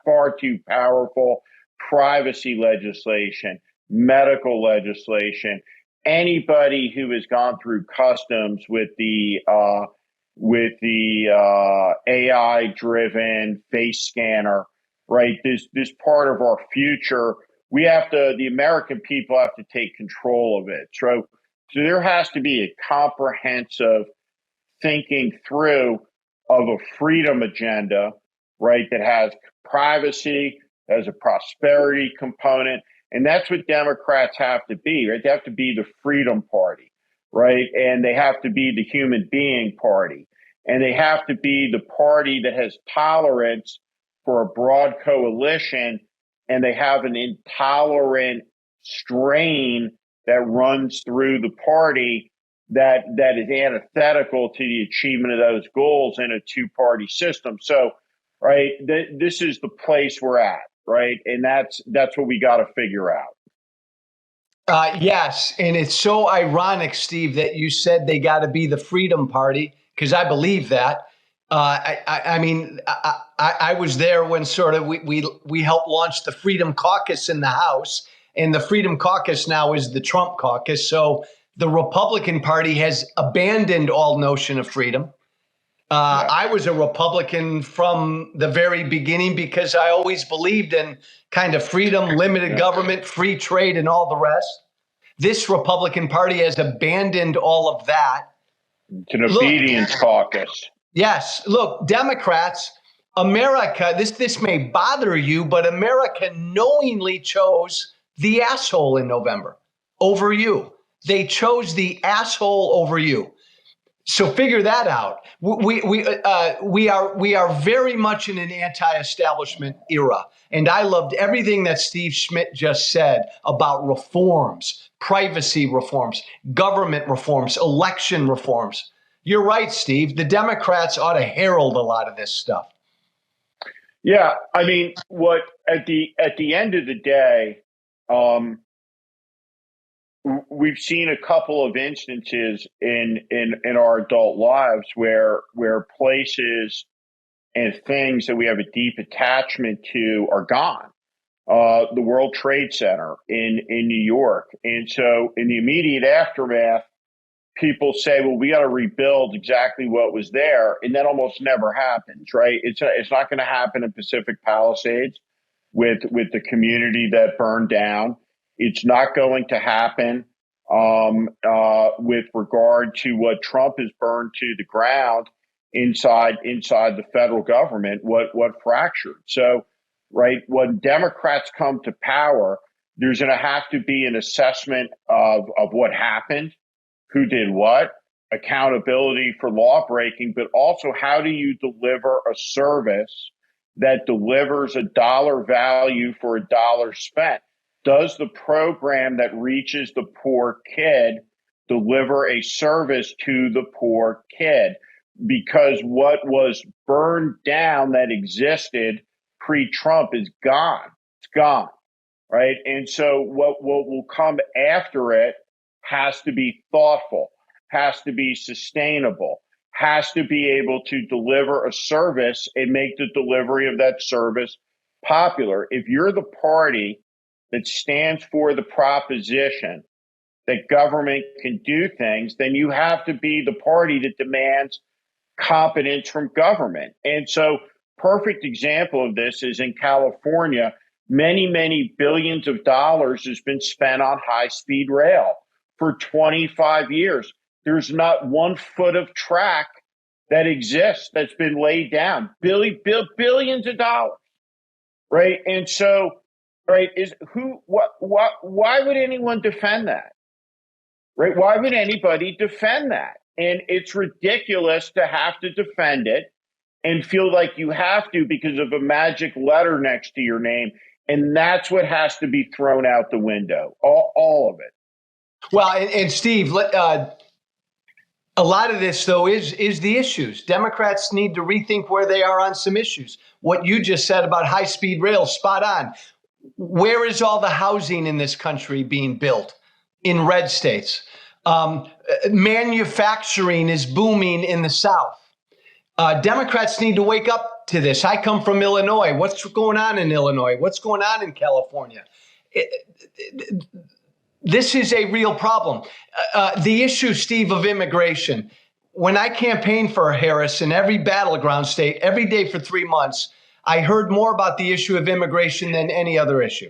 far too powerful, privacy legislation, medical legislation. Anybody who has gone through customs with the AI driven face scanner, right? This part of our future. The American people have to take control of it. So there has to be a comprehensive thinking through of a freedom agenda, right? That has privacy, has a prosperity component. And that's what Democrats have to be, right? They have to be the freedom party, right? And they have to be the human being party. And they have to be the party that has tolerance for a broad coalition. And they have an intolerant strain that runs through the party that is antithetical to the achievement of those goals in a two-party system. So, right, this is the place we're at, right, and that's what we got to figure out. Yes, and it's so ironic, Steve, that you said they got to be the Freedom Party, because I believe that. I mean, I was there when sort of we helped launch the Freedom Caucus in the House, and the Freedom Caucus now is the Trump Caucus. So the Republican Party has abandoned all notion of freedom. I was a Republican from the very beginning because I always believed in kind of freedom, limited government, free trade, and all the rest. This Republican Party has abandoned all of that. It's an obedience caucus. Yes. Look, Democrats, America, this may bother you, but America knowingly chose the asshole in November over you. They chose the asshole over you. So figure that out. We are very much in an anti-establishment era, and I loved everything that Steve Schmidt just said about reforms, privacy reforms, government reforms, election reforms. You're right, Steve. The Democrats ought to herald a lot of this stuff. Yeah, I mean, what at the end of the day, we've seen a couple of instances in our adult lives where places and things that we have a deep attachment to are gone. The World Trade Center in New York, and so in the immediate aftermath, people say, "Well, we got to rebuild exactly what was there," and that almost never happens, right? It's not going to happen in Pacific Palisades with the community that burned down. It's not going to happen with regard to what Trump has burned to the ground inside the federal government. What fractured? So, right, when Democrats come to power, there's going to have to be an assessment of what happened, who did what, accountability for law breaking, but also how do you deliver a service that delivers a dollar value for a dollar spent? Does the program that reaches the poor kid deliver a service to the poor kid? Because what was burned down that existed pre-Trump is gone. It's gone, right? And so what will come after it has to be thoughtful, has to be sustainable, has to be able to deliver a service and make the delivery of that service popular. If you're the party that stands for the proposition that government can do things, then you have to be the party that demands competence from government. And so, perfect example of this is in California, many billions of dollars has been spent on high-speed rail for 25 years. There's not 1 foot of track that exists that's been laid down. Billions of dollars, right? And so, right, why would anyone defend that? Right? Why would anybody defend that? And it's ridiculous to have to defend it and feel like you have to because of a magic letter next to your name And that's what has to be thrown out the window, all of it. Well, and Steve, a lot of this, though, is the issues. Democrats need to rethink where they are on some issues. What you just said about high-speed rail, spot on. Where is all the housing in this country being built? In red states. Manufacturing is booming in the South. Democrats need to wake up to this. I come from Illinois. What's going on in Illinois? What's going on in California? This is a real problem. The issue, Steve, of immigration. When I campaigned for Harris in every battleground state, every day for 3 months, I heard more about the issue of immigration than any other issue.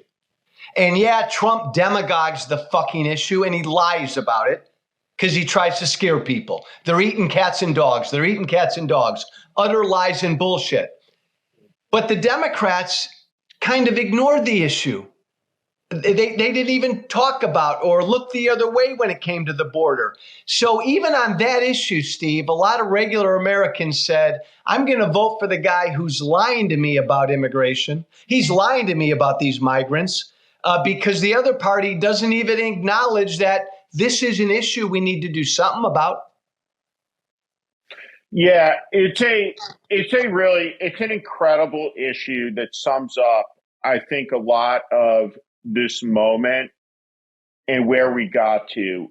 And yeah, Trump demagogues the fucking issue and he lies about it because he tries to scare people. They're eating cats and dogs. They're eating cats and dogs. Utter lies and bullshit. But the Democrats kind of ignored the issue. They didn't even talk about or look the other way when it came to the border. So even on that issue, Steve, a lot of regular Americans said, I'm going to vote for the guy who's lying to me about immigration. He's lying to me about these migrants because the other party doesn't even acknowledge that this is an issue we need to do something about. Yeah, it's an incredible issue that sums up, I think, a lot of this moment and where we got to.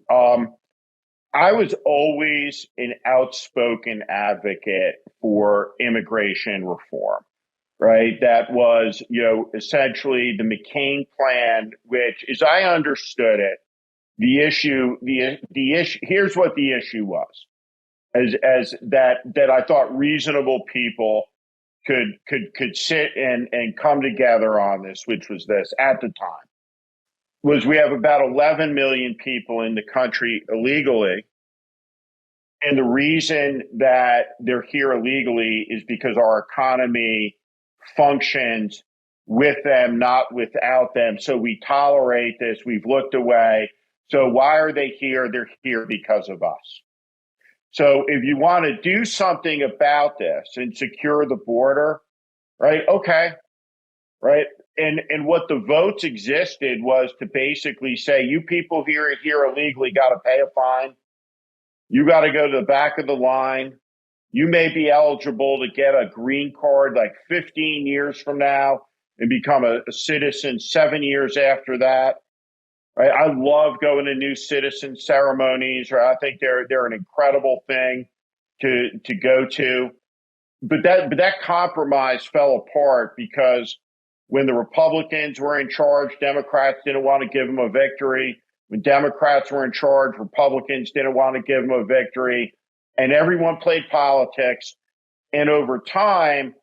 I was always an outspoken advocate for immigration reform, right? That was, essentially the McCain plan, which, as I understood it, the issue, here's what the issue was, as that I thought reasonable people could sit and come together on this, which was this at the time, was we have about 11 million people in the country illegally. And the reason that they're here illegally is because our economy functions with them, not without them. So we tolerate this. We've looked away. So why are they here? They're here because of us. So if you want to do something about this and secure the border, right? Okay. Right. And what the votes existed was to basically say, you people here illegally got to pay a fine. You got to go to the back of the line. You may be eligible to get a green card like 15 years from now and become a citizen 7 years after that. Right? I love going to new citizen ceremonies. Right? I think they're an incredible thing to go to. But that compromise fell apart because when the Republicans were in charge, Democrats didn't want to give them a victory. When Democrats were in charge, Republicans didn't want to give them a victory. And everyone played politics. And over time,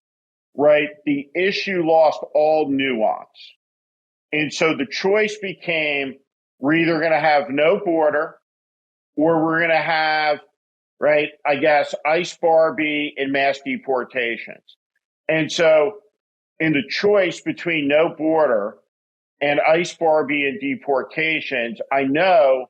right, the issue lost all nuance. And so the choice became, we're either going to have no border or we're going to have, right, I guess, ICE Barbie and mass deportations. And so in the choice between no border and ICE Barbie and deportations, I know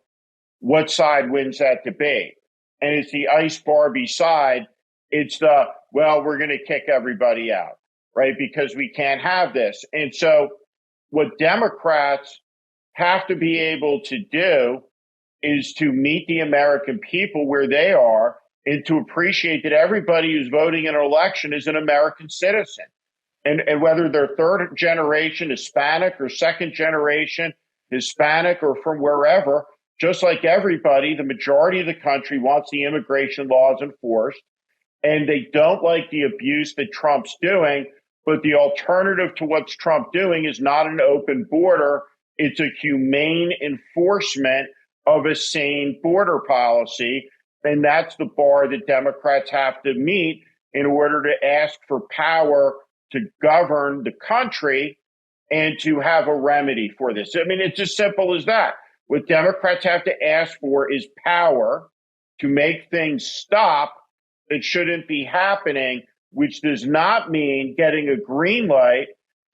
what side wins that debate. And it's the ICE Barbie side. It's we're going to kick everybody out, right? Because we can't have this. And so what Democrats have to be able to do is to meet the American people where they are and to appreciate that everybody who's voting in an election is an American citizen. And whether they're third generation Hispanic or second generation Hispanic or from wherever, just like everybody, the majority of the country wants the immigration laws enforced. And they don't like the abuse that Trump's doing. But the alternative to what's Trump doing is not an open border. It's a humane enforcement of a sane border policy. And that's the bar that Democrats have to meet in order to ask for power to govern the country and to have a remedy for this. I mean, it's as simple as that. What Democrats have to ask for is power to make things stop that shouldn't be happening, which does not mean getting a green light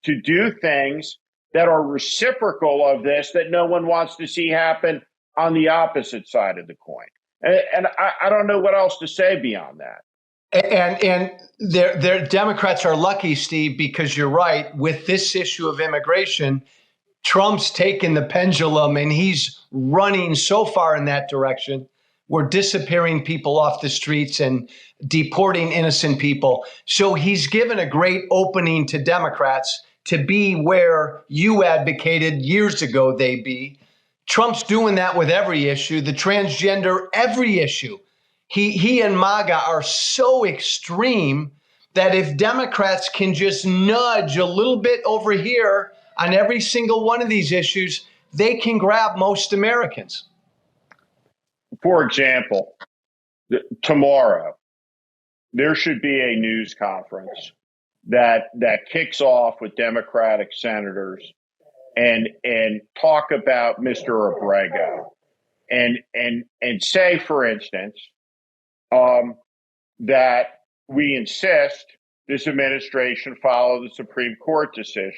to do things that are reciprocal of this that no one wants to see happen on the opposite side of the coin. And I don't know what else to say beyond that. And their Democrats are lucky, Steve, because you're right. With this issue of immigration, Trump's taken the pendulum and he's running so far in that direction. We're disappearing people off the streets and deporting innocent people. So he's given a great opening to Democrats to be where you advocated years ago they be. Trump's doing that with every issue, the transgender, every issue. He and MAGA are so extreme that if Democrats can just nudge a little bit over here on every single one of these issues, they can grab most Americans. For example, tomorrow, there should be a news conference that kicks off with Democratic senators and talk about Mr. Abrego and say, for instance, that we insist this administration follow the Supreme Court decision.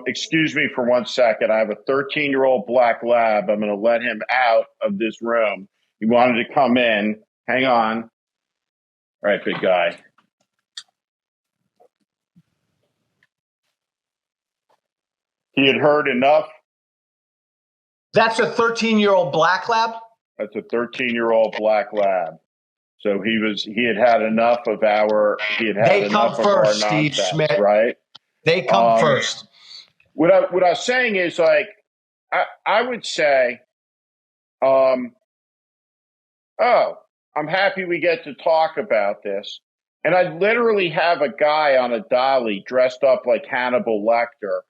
Excuse me for 1 second. I have a 13-year-old black lab. I'm going to let him out of this room. He wanted to come in. Hang on. All right, big guy. He had heard enough. That's a 13-year-old black lab? That's a 13-year-old black lab. So he had had enough of our enough of our nonsense, Steve Schmidt. right? They come first. What I was saying is, like, I would say, oh, I'm happy we get to talk about this. And I literally have a guy on a dolly dressed up like Hannibal Lecter.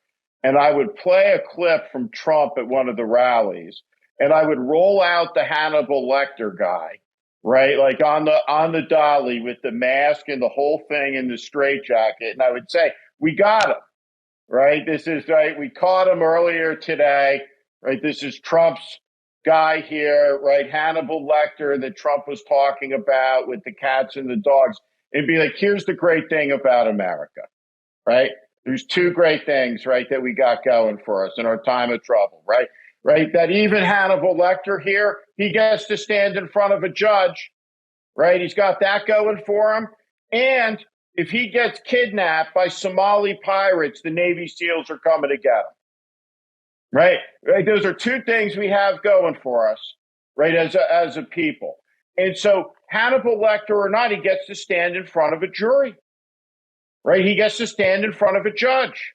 And I would play a clip from Trump at one of the rallies. And I would roll out the Hannibal Lecter guy, right? Like on the dolly with the mask and the whole thing in the straitjacket. And I would say, we got him, right? This is right. We caught him earlier today, right? This is Trump's guy here, right? Hannibal Lecter that Trump was talking about with the cats and the dogs. It'd be like, here's the great thing about America, right? There's two great things, right, that we got going for us in our time of trouble, right? Right? That even Hannibal Lecter here, he gets to stand in front of a judge, right? He's got that going for him. And if he gets kidnapped by Somali pirates, the Navy SEALs are coming to get him. Right? Those are two things we have going for us, right, as a people. And so Hannibal Lecter or not, he gets to stand in front of a jury, right? He gets to stand in front of a judge.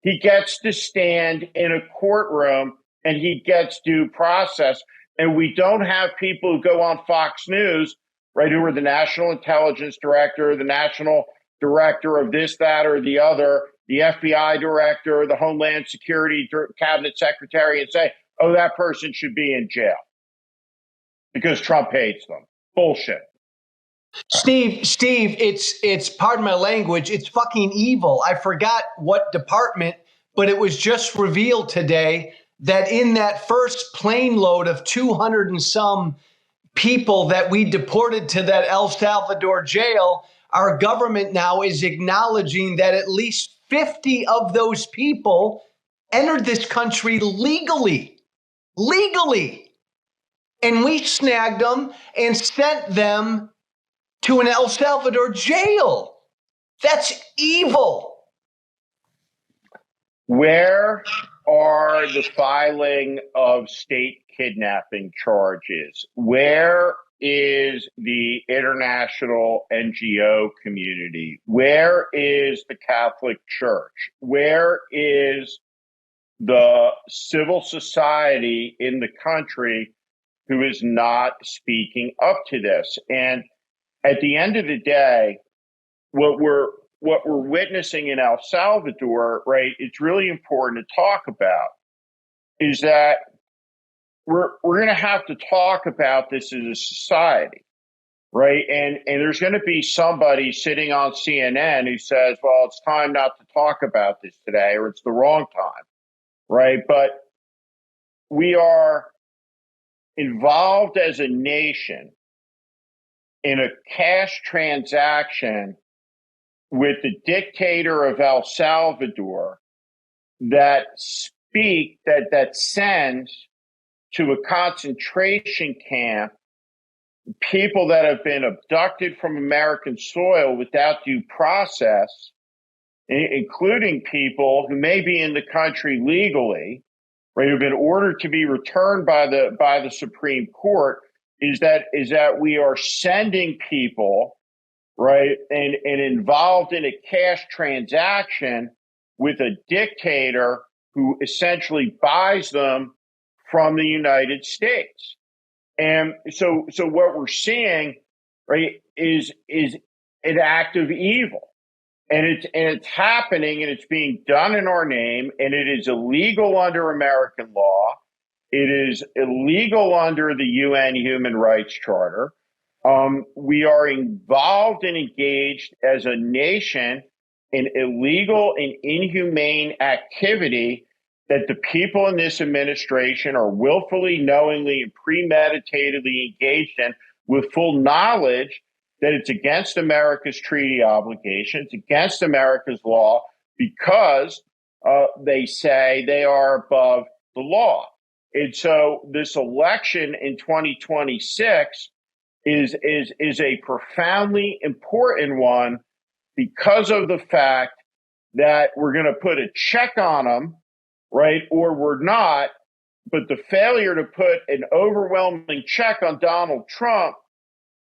He gets to stand in a courtroom and he gets due process. And we don't have people who go on Fox News, right, who are the national intelligence director, the national director of this, that, or the other, the FBI director, the Homeland Security cabinet secretary, and say, oh, that person should be in jail because Trump hates them. Bullshit. Steve, it's pardon my language, it's fucking evil. I forgot what department, but it was just revealed today that in that first plane load of 200 and some people that we deported to that El Salvador jail, our government now is acknowledging that at least 50 of those people entered this country legally. And we snagged them and sent them to an El Salvador jail. That's evil. Where are the filing of state kidnapping charges? Where is the international NGO community? Where is the Catholic Church? Where is the civil society in the country who is not speaking up to this? And at the end of the day, what we're witnessing in El Salvador, right, it's really important to talk about is that we're going to have to talk about this as a society, right? And there's going to be somebody sitting on CNN who says, well, it's time not to talk about this today, or it's the wrong time, right? But we are involved as a nation in a cash transaction with the dictator of El Salvador that sends to a concentration camp people that have been abducted from American soil without due process, including people who may be in the country legally, right, who've been ordered to be returned by the Supreme Court, is that we are sending people, right, and involved in a cash transaction with a dictator who essentially buys them from the United States. And so what we're seeing, right, is an act of evil. And it's happening, and it's being done in our name, and it is illegal under American law. It is illegal under the UN Human Rights Charter. We are involved and engaged as a nation in illegal and inhumane activity that the people in this administration are willfully, knowingly, and premeditatedly engaged in with full knowledge that it's against America's treaty obligations, against America's law, because they say they are above the law. And so this election in 2026 is a profoundly important one because of the fact that we're going to put a check on them, right, or we're not. But the failure to put an overwhelming check on Donald Trump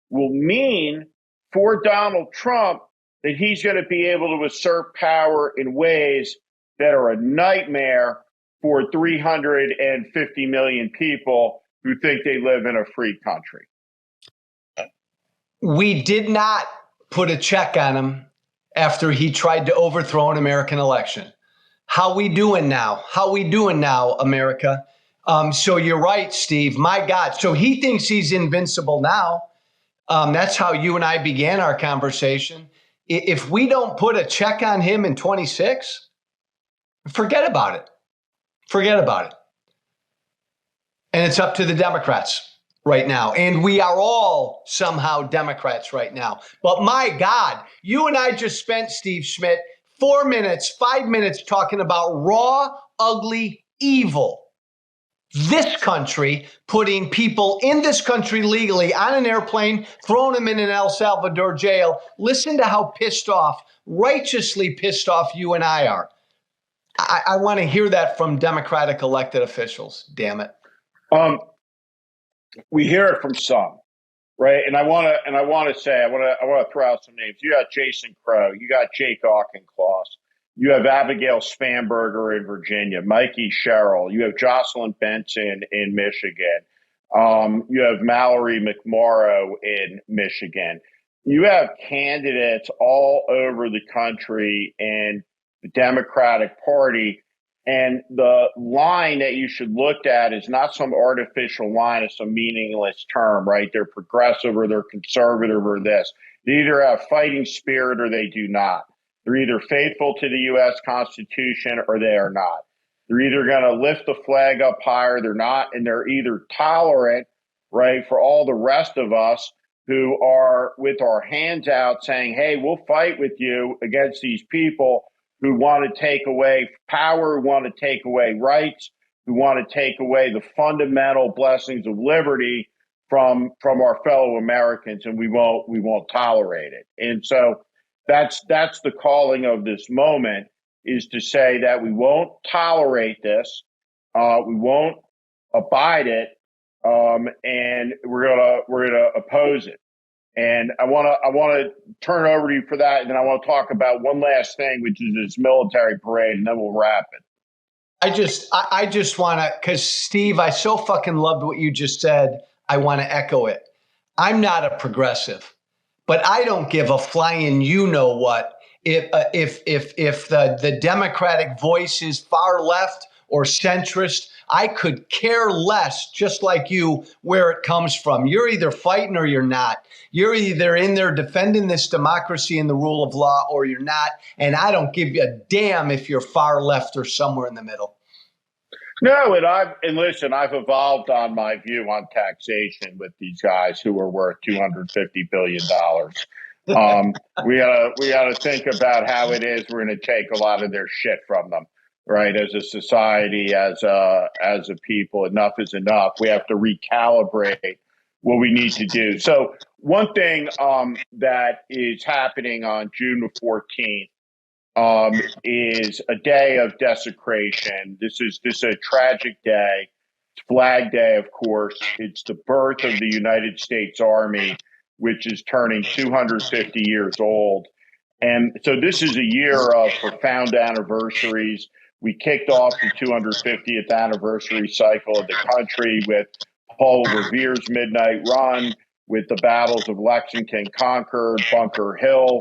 will mean for Donald Trump that he's going to be able to assert power in ways that are a nightmare for 350 million people who think they live in a free country. We did not put a check on him after he tried to overthrow an American election. How we doing now? How we doing now, America? So you're right, Steve. My God. So he thinks he's invincible now. That's how you and I began our conversation. If we don't put a check on him in 26, forget about it. Forget about it. And it's up to the Democrats right now. And we are all somehow Democrats right now. But my God, you and I just spent, Steve Schmidt, 4 minutes, 5 minutes talking about raw, ugly evil. This country putting people in this country legally on an airplane, throwing them in an El Salvador jail. Listen to how pissed off, righteously pissed off you and I are. I want to hear that from Democratic elected officials. Damn it. We hear it from some, right? And I want to throw out some names. You got Jason Crow, you got Jake Auchincloss, you have Abigail Spanberger in Virginia, Mikey Sherrill, you have Jocelyn Benson in Michigan, you have Mallory McMorrow in Michigan. You have candidates all over the country in the Democratic Party. And the line that you should look at is not some artificial line of some meaningless term, right? They're progressive or they're conservative or this. They either have fighting spirit or they do not. They're either faithful to the U.S. Constitution or they are not. They're either going to lift the flag up higher, they're not, and they're either tolerant, right, for all the rest of us who are with our hands out saying, hey, we'll fight with you against these people who want to take away power, who want to take away rights, who want to take away the fundamental blessings of liberty from our fellow Americans, and we won't tolerate it. And so that's the calling of this moment, is to say that we won't tolerate this, we won't abide it, and we're gonna oppose it. And I want to turn it over to you for that, and then I want to talk about one last thing, which is this military parade, and then we'll wrap it. I just want to, because Steve, I so fucking loved what you just said. I want to echo it. I'm not a progressive, but I don't give a flying you know what if the Democratic voice is far left or centrist. I could care less, just like you, where it comes from. You're either fighting or you're not. You're either in there defending this democracy and the rule of law or you're not. And I don't give you a damn if you're far left or somewhere in the middle. No, and listen, I've evolved on my view on taxation with these guys who are worth $250 billion. We gotta think about how it is we're going to take a lot of their shit from them, right? As a society, as a people, enough is enough. We have to recalibrate what we need to do. So one thing that is happening on June the 14th is a day of desecration. This is a tragic day. It's Flag Day, of course. It's the birth of the United States Army, which is turning 250 years old. And so this is a year of profound anniversaries. We kicked off the 250th anniversary cycle of the country with Paul Revere's Midnight Run, with the battles of Lexington, Concord, Bunker Hill.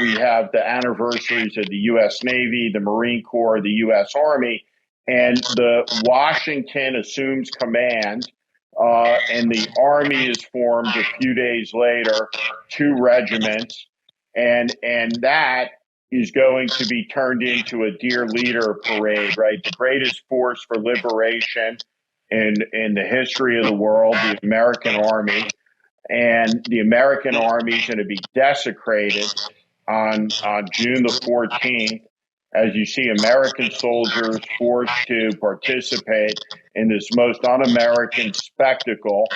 We have the anniversaries of the U.S. Navy, the Marine Corps, the U.S. Army, and the Washington assumes command, and the Army is formed a few days later, 2 regiments, and that is going to be turned into a dear leader parade, right? The greatest force for liberation in the history of the world, the American Army. And the American Army is going to be desecrated on June the 14th, as you see American soldiers forced to participate in this most un-American spectacle.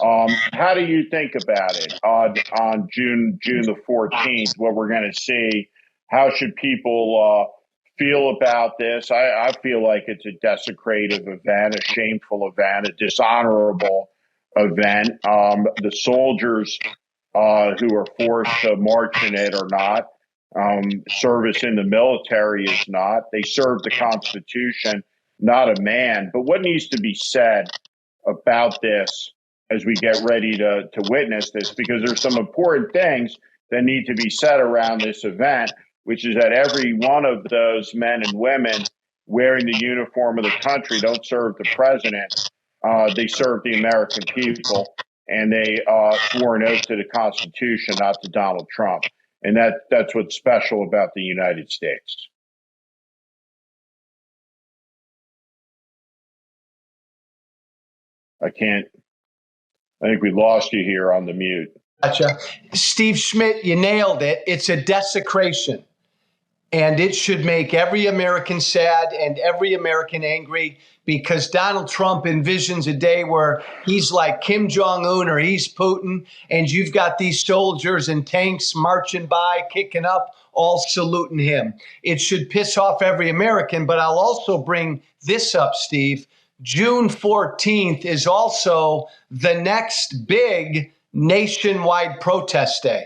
How do you think about it on June the 14th? What we're going to see? How should people feel about this? I feel like it's a desecrative event, a shameful event, a dishonorable event. The soldiers who are forced to march in it or not. Service in the military is not. They serve the Constitution, not a man. But what needs to be said about this as we get ready to witness this? Because there's some important things that need to be said around this event, which is that every one of those men and women wearing the uniform of the country don't serve the president. They serve the American people, and they swore an oath to the Constitution, not to Donald Trump. And that's what's special about the United States. I think we lost you here on the mute. Gotcha. Steve Schmidt, you nailed it. It's a desecration. And it should make every American sad and every American angry, because Donald Trump envisions a day where he's like Kim Jong-un or he's Putin, and you've got these soldiers and tanks marching by, kicking up, all saluting him. It should piss off every American. But I'll also bring this up, Steve. June 14th is also the next big nationwide protest day.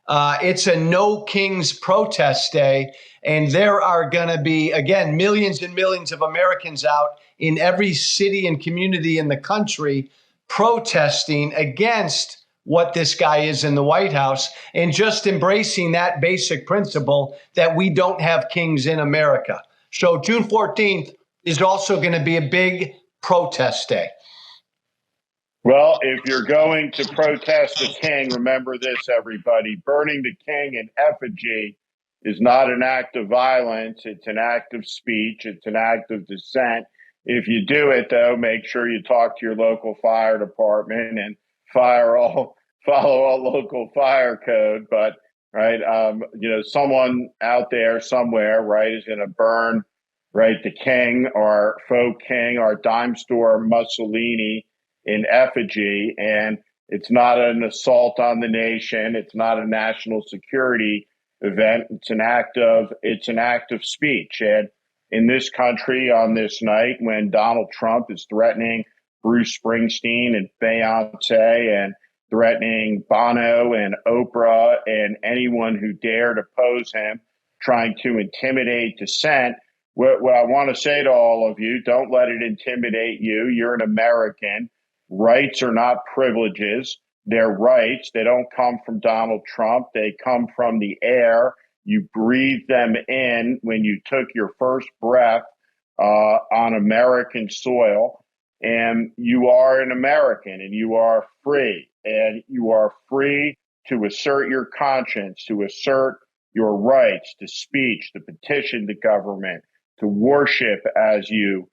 It's a No Kings protest day, and there are going to be, again, millions and millions of Americans out in every city and community in the country protesting against what this guy is in the White House, and just embracing that basic principle that we don't have kings in America. So June 14th is also going to be a big protest day. Well, if you're going to protest the king, remember this, everybody. Burning the king in effigy is not an act of violence. It's an act of speech. It's an act of dissent. If you do it, though, make sure you talk to your local fire department and follow all local fire code. But, right, someone out there somewhere, right, is going to burn, right, the king, our faux king, our dime store Mussolini in effigy, and it's not an assault on the nation. It's not a national security event. It's an act of speech. And in this country, on this night, when Donald Trump is threatening Bruce Springsteen and Beyonce, and threatening Bono and Oprah and anyone who dared oppose him, trying to intimidate dissent, what I want to say to all of you: don't let it intimidate you. You're an American. Rights are not privileges. They're rights. They don't come from Donald Trump. They come from the air. You breathed them in when you took your first breath on American soil. And you are an American, and you are free. And you are free to assert your conscience, to assert your rights, to speech, to petition the government, to worship as you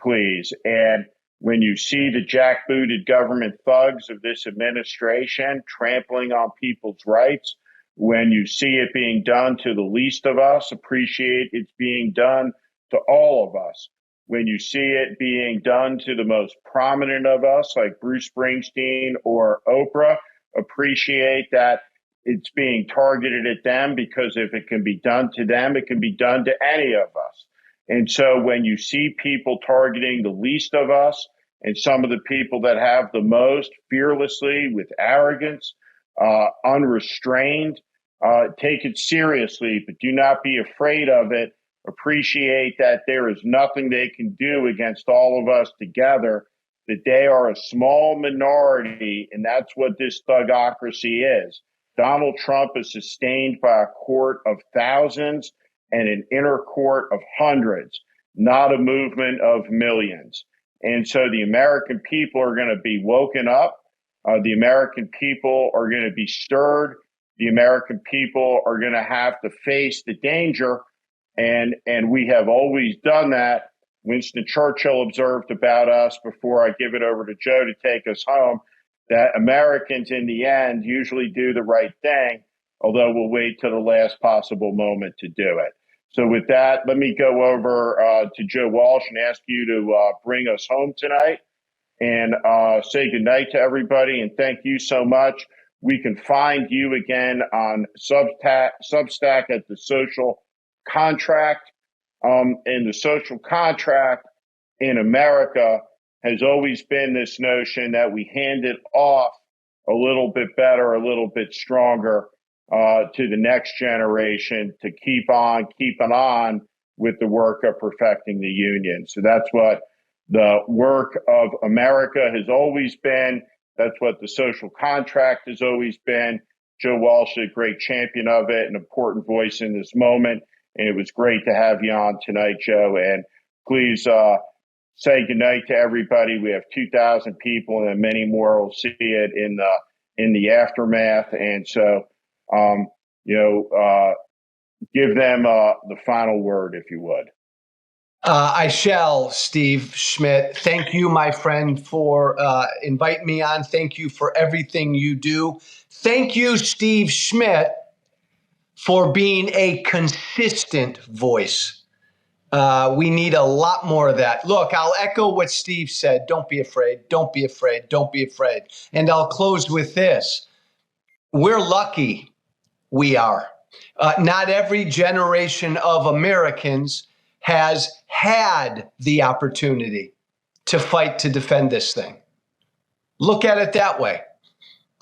please. And when you see the jackbooted government thugs of this administration trampling on people's rights, when you see it being done to the least of us, appreciate it's being done to all of us. when you see it being done to the most prominent of us, like Bruce Springsteen or Oprah, appreciate that it's being targeted at them, because if it can be done to them, it can be done to any of us. And so when you see people targeting the least of us and some of the people that have the most fearlessly, with arrogance, unrestrained, take it seriously, but do not be afraid of it. Appreciate that there is nothing they can do against all of us together, that they are a small minority, and that's what this thugocracy is. Donald Trump is sustained by a court of thousands and an inner court of hundreds, not a movement of millions. And so the American people are going to be woken up. The American people are going to be stirred. The American people are going to have to face the danger. And we have always done that. Winston Churchill observed about us, before I give it over to Joe to take us home, that Americans in the end usually do the right thing, although we'll wait till the last possible moment to do it. So with that, let me go over to Joe Walsh and ask you to bring us home tonight, and say goodnight to everybody. And thank you so much. We can find you again on Substack at The Social Contract. And the social contract in America has always been this notion that we hand it off a little bit better, a little bit stronger to the next generation to keep on keeping on with the work of perfecting the union. So that's what the work of America has always been. That's what the social contract has always been. Joe Walsh is a great champion of it, an important voice in this moment. And it was great to have you on tonight, Joe. And please say goodnight to everybody. We have 2,000 people, and many more will see it in the aftermath. And so, give them the final word, if you would. I shall, Steve Schmidt. Thank you, my friend, for inviting me on. Thank you for everything you do. Thank you, Steve Schmidt, for being a consistent voice. We need a lot more of that. Look, I'll echo what Steve said. Don't be afraid. Don't be afraid. Don't be afraid. And I'll close with this. We're lucky. We are. Not every generation of Americans has had the opportunity to fight to defend this thing. Look at it that way.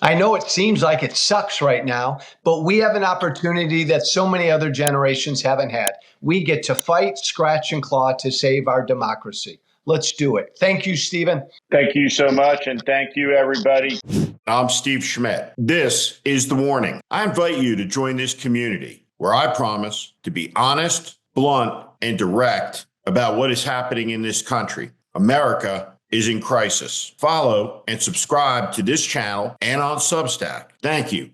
I know it seems like it sucks right now, but we have an opportunity that so many other generations haven't had. We get to fight, scratch, and claw to save our democracy. Let's do it. Thank you, Stephen. Thank you so much, and thank you, everybody. I'm Steve Schmidt. This is The Warning. I invite you to join this community where I promise to be honest, blunt, and direct about what is happening in this country. America is in crisis. Follow and subscribe to this channel and on Substack. Thank you.